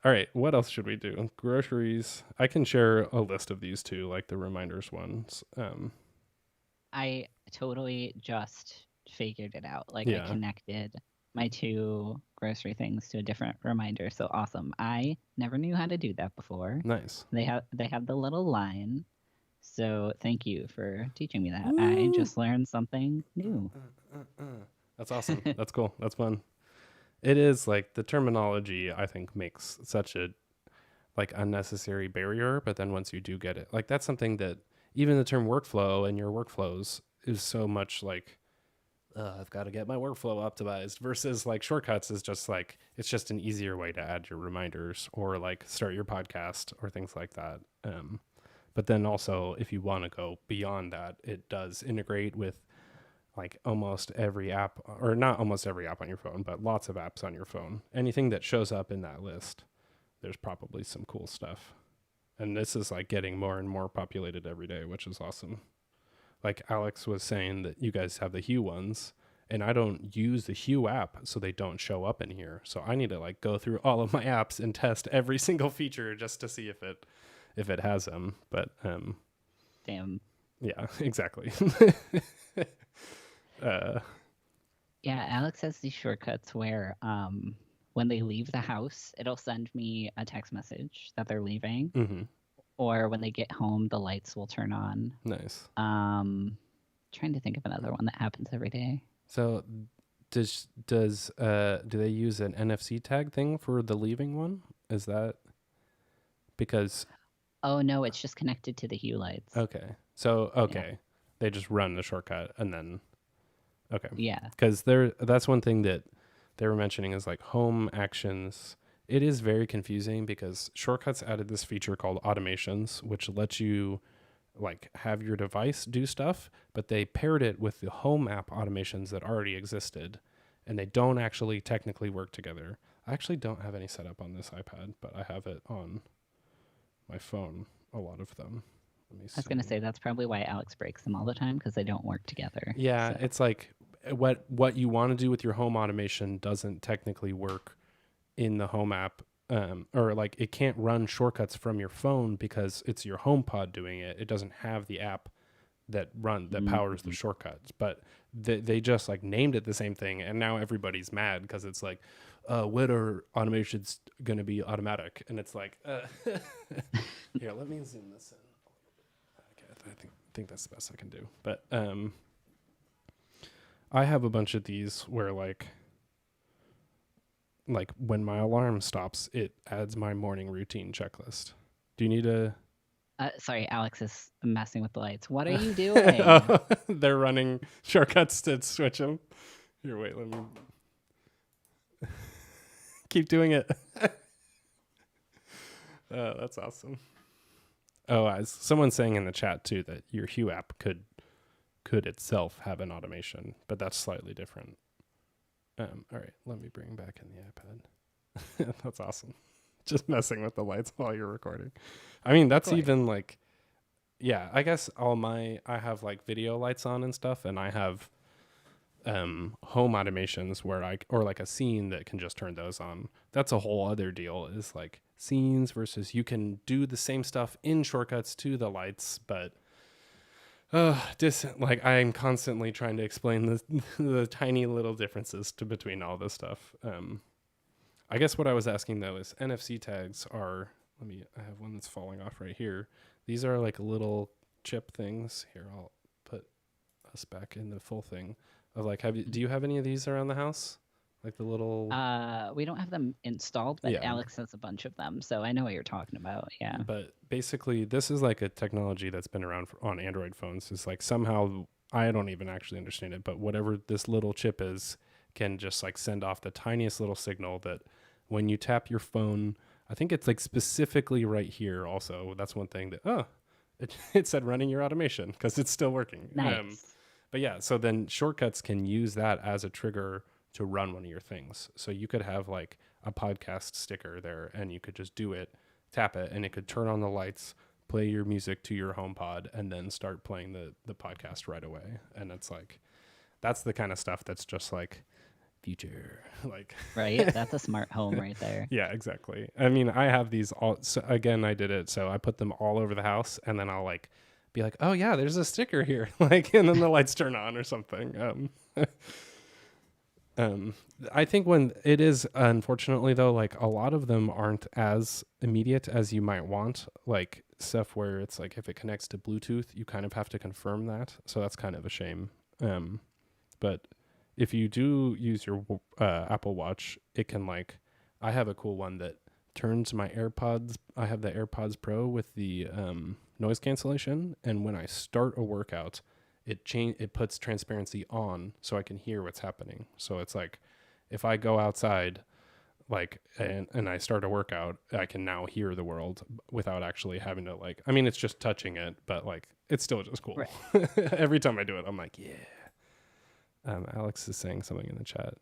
right, what else should we do? Groceries. I can share a list of these two, like the reminders ones. I totally just figured it out. Like I Yeah, connected my two grocery things to a different reminder. So awesome. I never knew how to do that before. nice. They have the little line. So thank you for teaching me that. Woo! I just learned something new. That's awesome. That's cool. That's fun. It is like the terminology, I think, makes such a like unnecessary barrier, but then once you do get it, like that's something that even the term workflow and your workflows is so much like, I've got to get my workflow optimized, versus like shortcuts is just like, it's just an easier way to add your reminders or like start your podcast or things like that. But then also if you want to go beyond that, it does integrate with like almost every app, or not almost every app on your phone, but lots of apps on your phone. Anything that shows up in that list, there's probably some cool stuff. And this is like getting more and more populated every day, which is awesome. Like Alex was saying that you guys have the Hue ones, and I don't use the Hue app, so they don't show up in here. So I need to like go through all of my apps and test every single feature just to see if it has them. But Damn. yeah, exactly. Yeah, Alex has these shortcuts where when they leave the house, it'll send me a text message that they're leaving. Mm-hmm. Or when they get home, the lights will turn on. Nice. Trying to think of another one that happens every day. So do they use an NFC tag thing for the leaving one? Is that because Oh no, it's just connected to the Hue lights. okay. So okay. They just run the shortcut and then okay. Yeah. Because that's one thing that they were mentioning is like home actions. It is very confusing because shortcuts added this feature called automations, which lets you like have your device do stuff, but they paired it with the home app automations that already existed, and they don't actually technically work together. I actually don't have any set up on this iPad, but I have it on my phone, a lot of them. Let me see. I was going to say that's probably why Alex breaks them all the time, because they don't work together. Yeah, So. it's like what you want to do with your home automation doesn't technically work in the home app, or like it can't run shortcuts from your phone because it's your HomePod doing it. It doesn't have the app that powers the shortcuts, but they just like named it the same thing, and now everybody's mad because it's like, when are automations gonna be automatic? And it's like, here, let me zoom this in. Okay, I think that's the best I can do. But I have a bunch of these where like when my alarm stops, it adds my morning routine checklist. Do you need a? Sorry, Alex is messing with the lights. What are you doing? Oh, they're running shortcuts to switch them. Here, wait, let me keep doing it. That's awesome. Oh, someone's saying in the chat too that your Hue app could itself have an automation, but that's slightly different. All right, let me bring back in the iPad. That's awesome. Just messing with the lights while you're recording. I mean, that's even like, yeah, I guess I have like video lights on and stuff, and I have home automations or like a scene that can just turn those on. That's a whole other deal, is like scenes versus you can do the same stuff in shortcuts to the lights, but Like I'm constantly trying to explain the the tiny little differences between all this stuff. I guess what I was asking though is NFC tags are. I have one that's falling off right here. These are like little chip things. Here, I'll put us back in the full thing of like. Do you have any of these around the house? Like the little. We don't have them installed, but Yeah. Alex has a bunch of them, so I know what you're talking about. Yeah. But basically, this is like a technology that's been around on Android phones. It's like somehow I don't even actually understand it, but whatever this little chip is can just like send off the tiniest little signal that when you tap your phone, I think it's like specifically right here. Also, that's one thing that it said running your automation because it's still working. Nice. But yeah, so then Shortcuts can use that as a trigger to run one of your things. So you could have like a podcast sticker there, and you could just do it, tap it, and it could turn on the lights, play your music to your HomePod, and then start playing the podcast right away. And it's like, that's the kind of stuff that's just like future, like Right? That's a smart home right there. yeah, exactly. I mean, I have these all. So again, I did it, so I put them all over the house, and then I'll like be like, oh yeah, there's a sticker here, like, and then the lights turn on or something. I think when it is, unfortunately though, like a lot of them aren't as immediate as you might want, like stuff where it's like if it connects to Bluetooth, you kind of have to confirm that. So that's kind of a shame. But if you do use your Apple Watch, it can like, I have a cool one that turns my AirPods. I have the AirPods Pro with the noise cancellation. And when I start a workout, it puts transparency on so I can hear what's happening. So it's like if I go outside like and I start a workout, I can now hear the world without actually having to like, I mean, it's just touching it, but like it's still just cool. Right. Every time I do it, I'm like, yeah. Alex is saying something in the chat.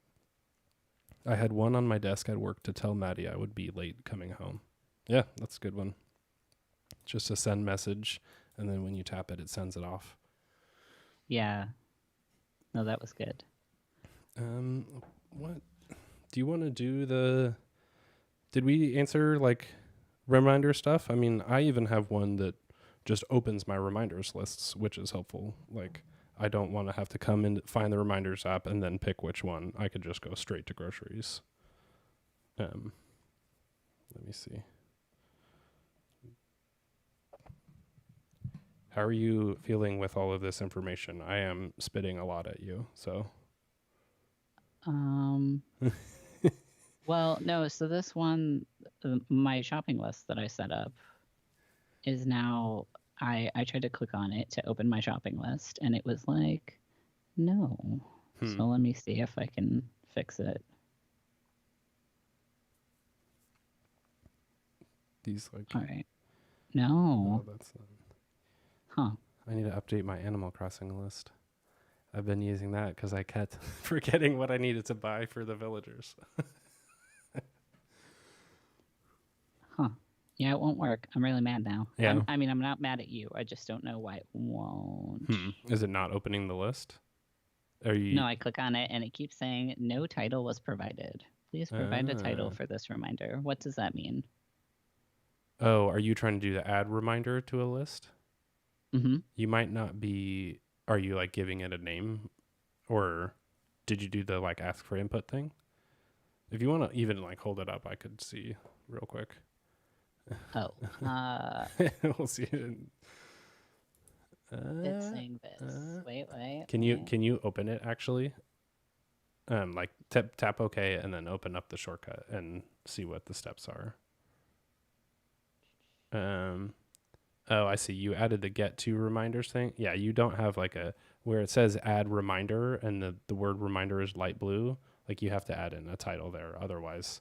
I had one on my desk at work to tell Maddie I would be late coming home. Yeah, that's a good one. Just a send message, and then when you tap it, it sends it off. Yeah. No, that was good. What do you want to do? Did we answer like reminder stuff? I mean, I even have one that just opens my reminders lists, which is helpful. Like, I don't want to have to come and find the reminders app and then pick which one. I could just go straight to groceries. Let me see. How are you feeling with all of this information? I am spitting a lot at you, so. Well, no, so this one, my shopping list that I set up is now, I tried to click on it to open my shopping list, and it was like, no. So let me see if I can fix it. These like. All right. No. Oh, that's not. Huh. I need to update my Animal Crossing list. I've been using that because I kept forgetting what I needed to buy for the villagers. Huh. Yeah, it won't work. I'm really mad now. Yeah. I'm not mad at you. I just don't know why it won't. Is it not opening the list? Are you? No, I click on it and it keeps saying no title was provided. Please provide a title for this reminder. What does that mean? Oh, are you trying to do the add reminder to a list? Mm-hmm. You might not be. Are you like giving it a name, or did you do the like ask for input thing? If you want to even like hold it up, I could see real quick. Oh. We'll see. It's saying this. Wait. Can you open it actually? Like tap OK and then open up the shortcut and see what the steps are. Oh, I see. You added the get to reminders thing. Yeah, you don't have like where it says add reminder and the word reminder is light blue. Like you have to add in a title there. Otherwise,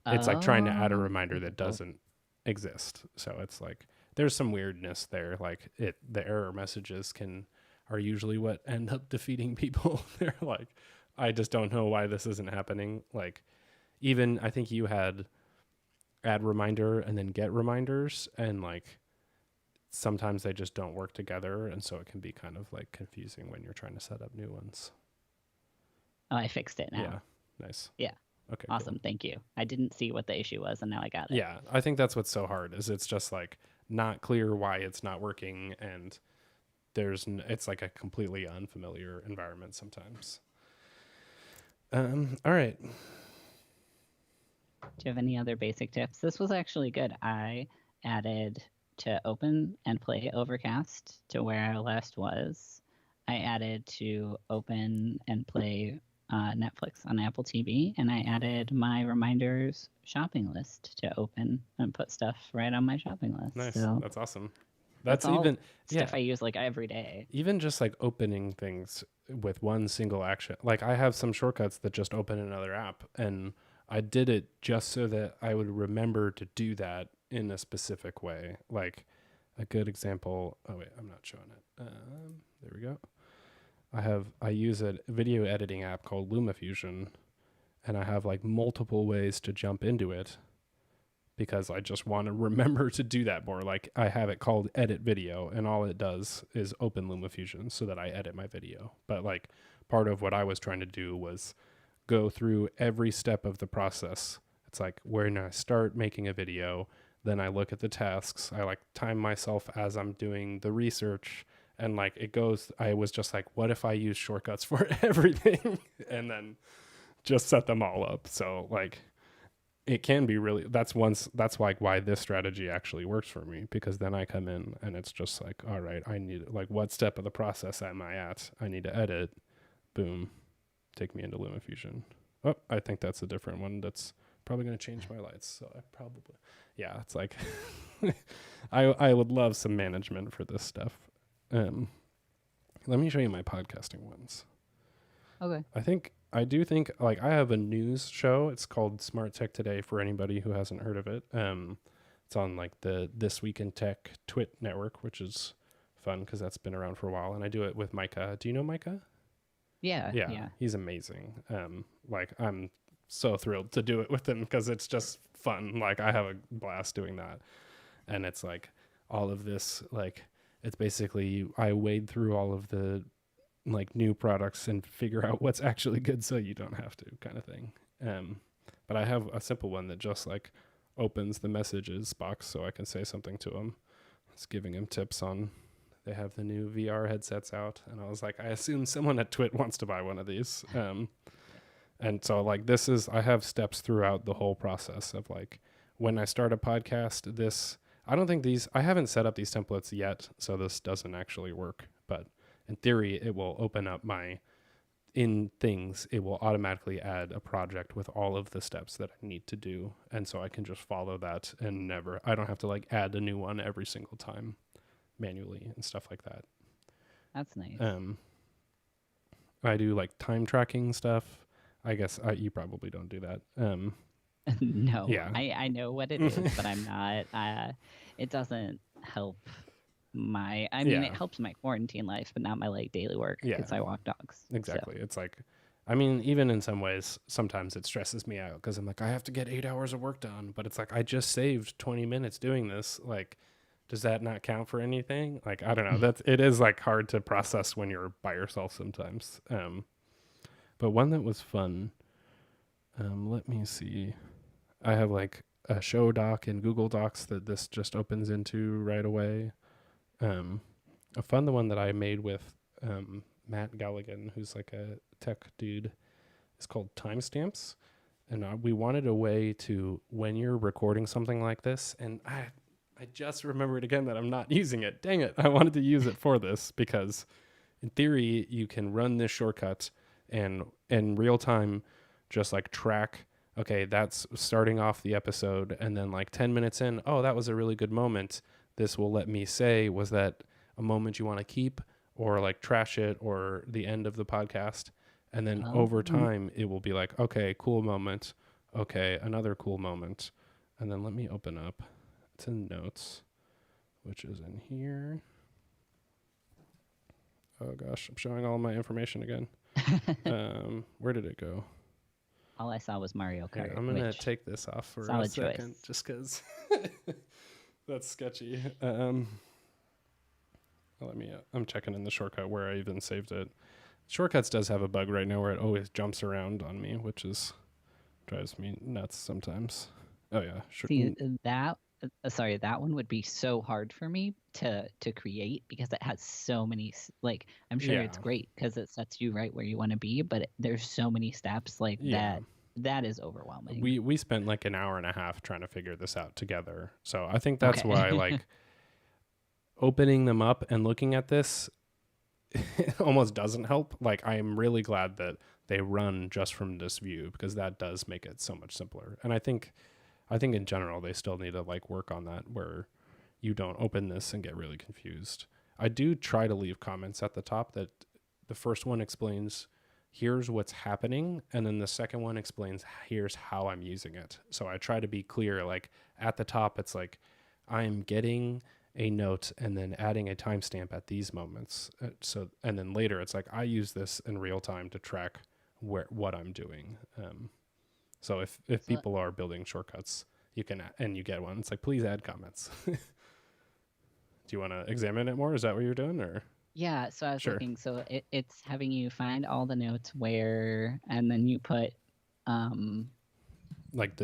it's like trying to add a reminder that doesn't exist. So it's like there's some weirdness there. Like the error messages are usually what end up defeating people. They're like, I just don't know why this isn't happening. Like even I think you had add reminder and then get reminders, and like sometimes they just don't work together, and so it can be kind of like confusing when you're trying to set up new ones. Oh, I fixed it now. Yeah, nice. Yeah. Okay. Awesome. Cool. Thank you. I didn't see what the issue was, and now I got it. Yeah, I think that's what's so hard is it's just like not clear why it's not working, and it's like a completely unfamiliar environment sometimes. All right. Do you have any other basic tips? This was actually good. I added to open and play Overcast to where I last was. I added to open and play Netflix on Apple TV, and I added my reminders shopping list to open and put stuff right on my shopping list. Nice. So That's awesome. that's all even stuff I use like every day. even just like opening things with one single action. Like I have some shortcuts that just open another app, and I did it just so that I would remember to do that in a specific way. Like a good example. Oh wait, I'm not showing it. There we go. I use a video editing app called LumaFusion, and I have like multiple ways to jump into it because I just want to remember to do that more. Like I have it called Edit Video, and all it does is open LumaFusion so that I edit my video. But like part of what I was trying to do was go through every step of the process. It's like when I start making a video, then I look at the tasks. I like time myself as I'm doing the research, and like it goes. I was just like, what if I use shortcuts for everything, and then just set them all up. So like it can be really, that's like why this strategy actually works for me, because then I come in and it's just like, all right, I need, like, what step of the process am I at? I need to edit. Boom. Take me into LumaFusion. Oh, I think that's a different one. That's probably going to change my lights. So I probably, yeah, it's like, I would love some management for this stuff. Let me show you my podcasting ones. Okay. I do think like I have a news show. It's called Smart Tech Today for anybody who hasn't heard of it. It's on like the This Week in Tech Twit network, which is fun because that's been around for a while. And I do it with Micah. Do you know Micah? Yeah. He's amazing. Like I'm so thrilled to do it with him because it's just fun. Like I have a blast doing that. And it's like all of this, like it's basically I wade through all of the like new products and figure out what's actually good so you don't have to, kind of thing. But I have a simple one that just like opens the messages box so I can say something to him. It's giving him tips on, they have the new VR headsets out, and I was like, I assume someone at Twit wants to buy one of these. And so like I have steps throughout the whole process of like when I start a podcast, I haven't set up these templates yet, so this doesn't actually work, but in theory, it will open up it will automatically add a project with all of the steps that I need to do. And so I can just follow that and I don't have to like add a new one every single time manually and stuff like that. That's nice. I do like time tracking stuff. I guess you probably don't do that. No, yeah. I know what it is, but I'm not, it doesn't help it helps my quarantine life, but not my like daily work because I walk dogs. Exactly. So. It's like, I mean, even in some ways, sometimes it stresses me out because I'm like, I have to get 8 hours of work done, but it's like, I just saved 20 minutes doing this. Like, does that not count for anything? Like, I don't know. It is like hard to process when you're by yourself sometimes. But one that was fun, let me see. I have like a show doc in Google Docs that this just opens into right away. The one that I made with Matt Galligan, who's like a tech dude, is called Timestamps. And we wanted a way to, when you're recording something like this, and I just remembered again that I'm not using it. Dang it. I wanted to use it for this because in theory, you can run this shortcut and in real time, just like track, okay, that's starting off the episode. And then like 10 minutes in, oh, that was a really good moment. This will let me say, was that a moment you want to keep or like trash it or the end of the podcast? And then over time, it will be like, okay, cool moment. Okay, another cool moment. And then let me open up. It's in notes, which is in here. Oh gosh, I'm showing all my information again. Where did it go? All I saw was Mario Kart. Yeah, I'm going to take this off for a second just because that's sketchy. I'm checking in the shortcut where I even saved it. Shortcuts does have a bug right now where it always jumps around on me, which drives me nuts sometimes. Oh yeah, sure. See, sorry, that one would be so hard for me to create because it has so many like I'm sure Yeah. it's great because it sets you right where you want to be, but there's so many steps like Yeah. that is overwhelming. We spent like an hour and a half trying to figure this out together. So I think that's why Okay. like opening them up and looking at this almost doesn't help. Like I am really glad that they run just from this view because that does make it so much simpler. And I think in general they still need to like work on that where you don't open this and get really confused. I do try to leave comments at the top that the first one explains here's what's happening and then the second one explains here's how I'm using it. So I try to be clear like at the top it's like I'm getting a note and then adding a timestamp at these moments. So and then later it's like I use this in real time to track what I'm doing. So if So people are building shortcuts, you can and you get one. It's like please add comments. Do you want to examine it more? Is that what you're doing, or yeah, so I was sure? looking. So it's having you find all the notes where, and then you put, um, Like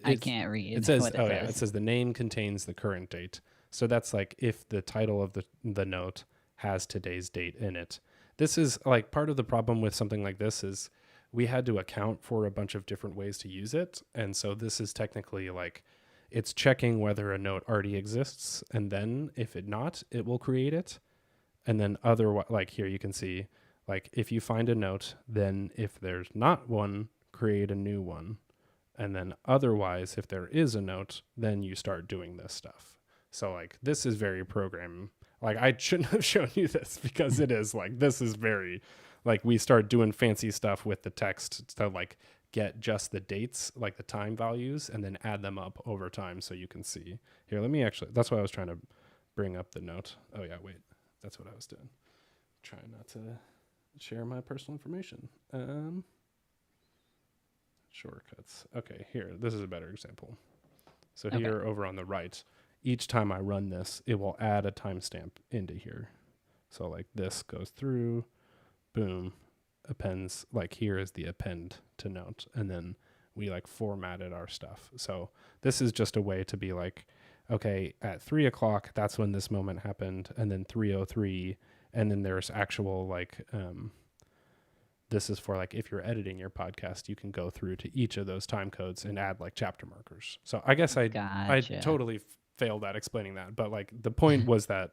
I it can't it read says what it oh yeah it says. says the name contains the current date. So that's like if the title of the note has today's date in it. This is like part of the problem with something like this is we had to account for a bunch of different ways to use it, and so this is technically like it's checking whether a note already exists, and then if it not, it will create it. And then other like here you can see like if you find a note, then if there's not one, create a new one. And then otherwise, if there is a note, then you start doing this stuff. So like this is very program. Like I shouldn't have shown you this because it is like this is very like we start doing fancy stuff with the text to like get just the dates, like the time values, and then add them up over time so you can see. Here, let me actually that's why I was trying to bring up the note. Oh yeah, wait. That's what I was doing. Trying not to share my personal information. Shortcuts. Okay, here. This is a better example. So Okay. here over on the right, each time I run this, it will add a timestamp into here. So like this goes through, boom, appends, like here is the append to note. And then we like formatted our stuff. So this is just a way to be like, okay, at 3:00, that's when this moment happened. And then 3:03. And then there's actual like, this is for like if you're editing your podcast, you can go through to each of those time codes and add like chapter markers. So I guess I Gotcha. totally failed at explaining that, but like the point was that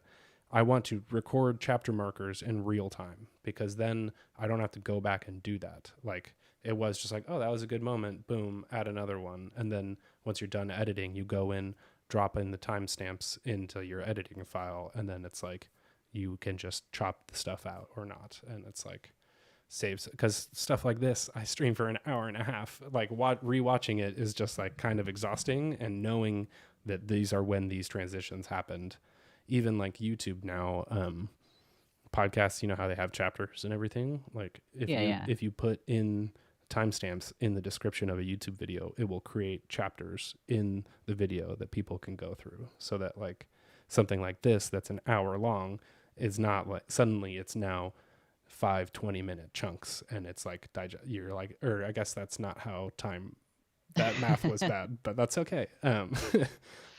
I want to record chapter markers in real time because then I don't have to go back and do that. Like it was just like, oh, that was a good moment, boom, add another one, and then once you're done editing, you go in, drop in the timestamps into your editing file, and then it's like you can just chop the stuff out or not, and it's like saves because stuff like this I stream for an hour and a half. Like rewatching it is just like kind of exhausting, and knowing that these are when these transitions happened. Even like YouTube now, podcasts, you know how they have chapters and everything. Like Yeah, yeah. if you put in timestamps in the description of a YouTube video, it will create chapters in the video that people can go through, so that like something like this that's an hour long is not like suddenly it's now 5 20-minute chunks and it's like you're like or I guess that's not how time that math was bad, but that's okay.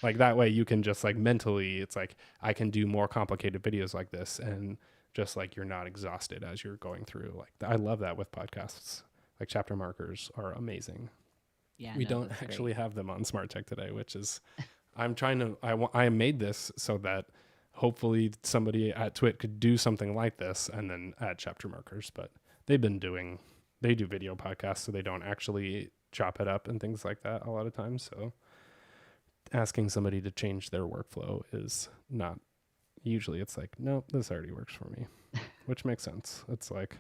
Like that way you can just like mentally it's like I can do more complicated videos like this and just like you're not exhausted as you're going through. Like I love that with podcasts. Like chapter markers are amazing. Yeah, We no, don't that's actually great. have them on Smart Tech today, which is I made this so that hopefully somebody at Twit could do something like this and then add chapter markers. But they do video podcasts, so they don't actually chop it up and things like that a lot of times. So asking somebody to change their workflow is not usually. It's like no, this already works for me, which makes sense. It's like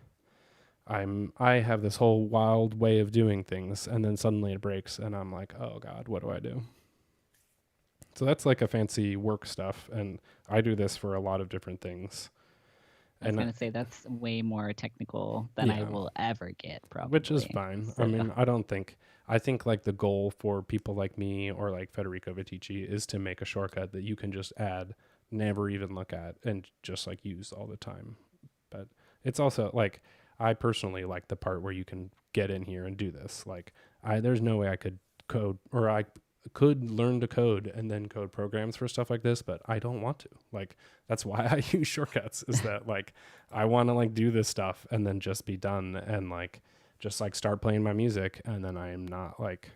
I have this whole wild way of doing things, and then suddenly it breaks, and I'm like, oh god, what do I do? So that's like a fancy work stuff, and I do this for a lot of different things. I was And gonna say that's way more technical than I yeah, will ever get, which is probably. fine. I So mean, I think like the goal for people like me or like Federico Vitici is to make a shortcut that you can just add, never even look at, and just like use all the time. But it's also like I personally like the part where you can get in here and do this. Like there's no way I could code or could learn to code and then code programs for stuff like this, but I don't want to. Like, that's why I use shortcuts, is that like I want to like do this stuff and then just be done and like just like start playing my music, and then I am not like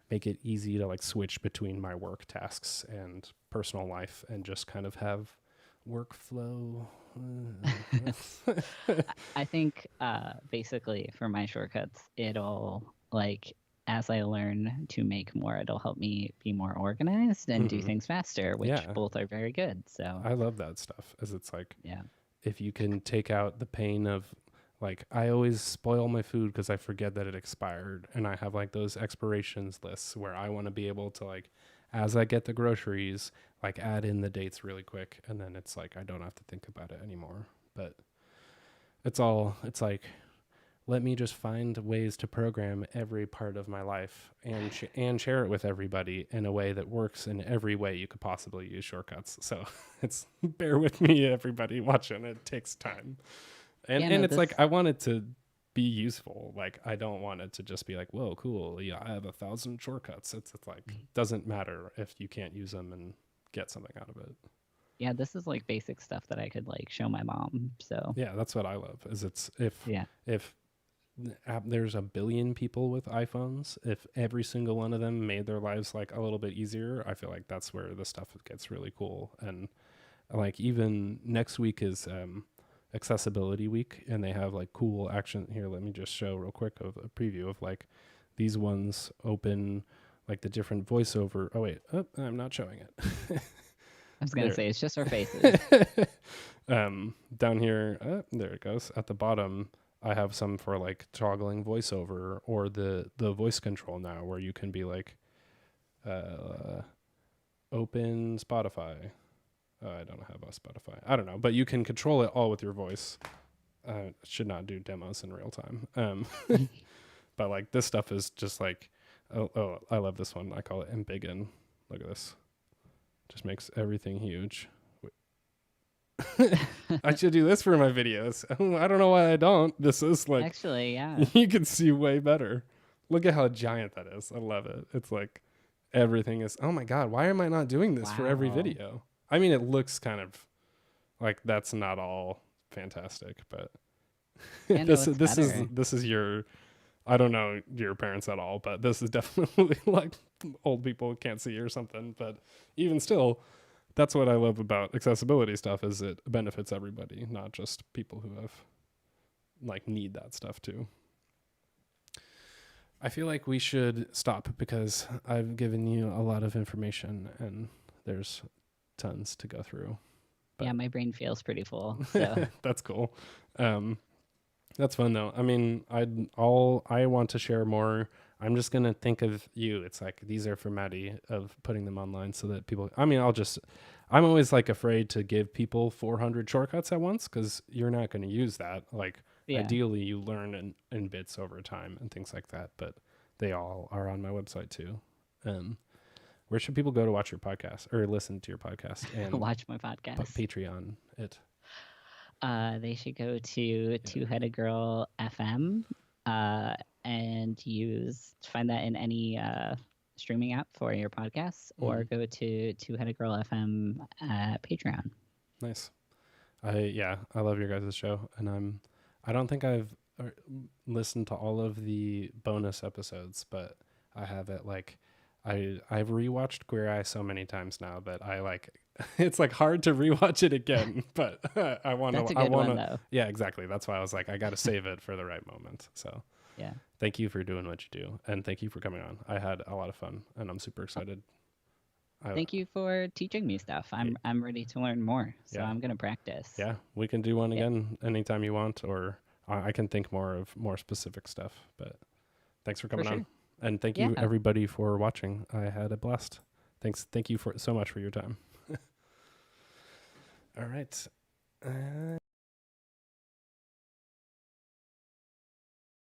make it easy to like switch between my work tasks and personal life and just kind of have workflow. I think basically for my shortcuts, it'll like as I learn to make more, it'll help me be more organized and do things faster, which Yeah. both are very good. So I love that stuff, as it's like, yeah. if you can take out the pain of like, I always spoil my food because I forget that it expired, and I have like those expirations lists where I want to be able to like, as I get the groceries, like add in the dates really quick, and then it's like I don't have to think about it anymore. But it's like, let me just find ways to program every part of my life and and share it with everybody in a way that works in every way you could possibly use shortcuts. So it's, bear with me, everybody watching. It takes time. And Yeah, and no, it's this like, I want it to be useful. Like, I don't want it to just be like, whoa, cool. Yeah, I have 1,000 shortcuts. It's like, doesn't matter if you can't use them and get something out of it. yeah, this is like basic stuff that I could like show my mom. So Yeah, that's what I love. Is it's yeah. if there's a billion people with iPhones, if every single one of them made their lives like a little bit easier, I feel like that's where the stuff gets really cool. And like, even next week is accessibility week, and they have like cool action here. Let me just show real quick of a preview of like these ones open like the different voiceover. Oh wait, I'm not showing it. I was gonna say it's just our faces. Down here, there it goes. At the bottom, I have some for like toggling voiceover, or the voice control now, where you can be like, open Spotify. I don't have a Spotify. I don't know, but you can control it all with your voice. Should not do demos in real time. But like, this stuff is just like, oh, I love this one. I call it embiggen. Look at this. Just makes everything huge. I should do this for my videos. I don't know why I don't. This is like, Actually, yeah. you can see way better. Look at how giant that is. I love it. It's like everything is, oh my God, why am I not doing this for every Wow. video? I mean, it looks kind of like that's not all fantastic, but Yeah, no, this is your, I don't know your parents at all, but this is definitely like old people can't see or something. But even still, that's what I love about accessibility stuff, is it benefits everybody, not just people who have like need that stuff too. I feel like we should stop because I've given you a lot of information and there's tons to go through. But yeah, my brain feels pretty full. So that's cool. That's fun though. I mean, I want to share more. I'm just gonna think of you. It's like, these are for Maddie, of putting them online so that people. I mean, I'm always like afraid to give people 400 shortcuts at once, because you're not going to use that. Like, yeah. ideally, you learn in bits over time and things like that. But they all are on my website too. Where should people go to watch your podcast or listen to your podcast and watch my podcast? Patreon it? They should go to Two Headed Girl FM and find that in any streaming app for your podcasts, or go to Two Headed Girl FM at Patreon. Nice. I love your guys' show, and I don't think I've listened to all of the bonus episodes, but I have it like, I've rewatched Queer Eye so many times now that I like, it's like hard to rewatch it again, but I want to. That's a good one, though. Yeah, exactly. That's why I was like, I got to save it for the right moment. So yeah, thank you for doing what you do, and thank you for coming on. I had a lot of fun, and I'm super excited. Thank you for teaching me stuff. I'm ready to learn more, so I'm gonna practice. Yeah, we can do one again anytime you want, or I can think more of more specific stuff. But thanks for coming on. And thank you everybody for watching. I had a blast. Thank you so much for your time. All right.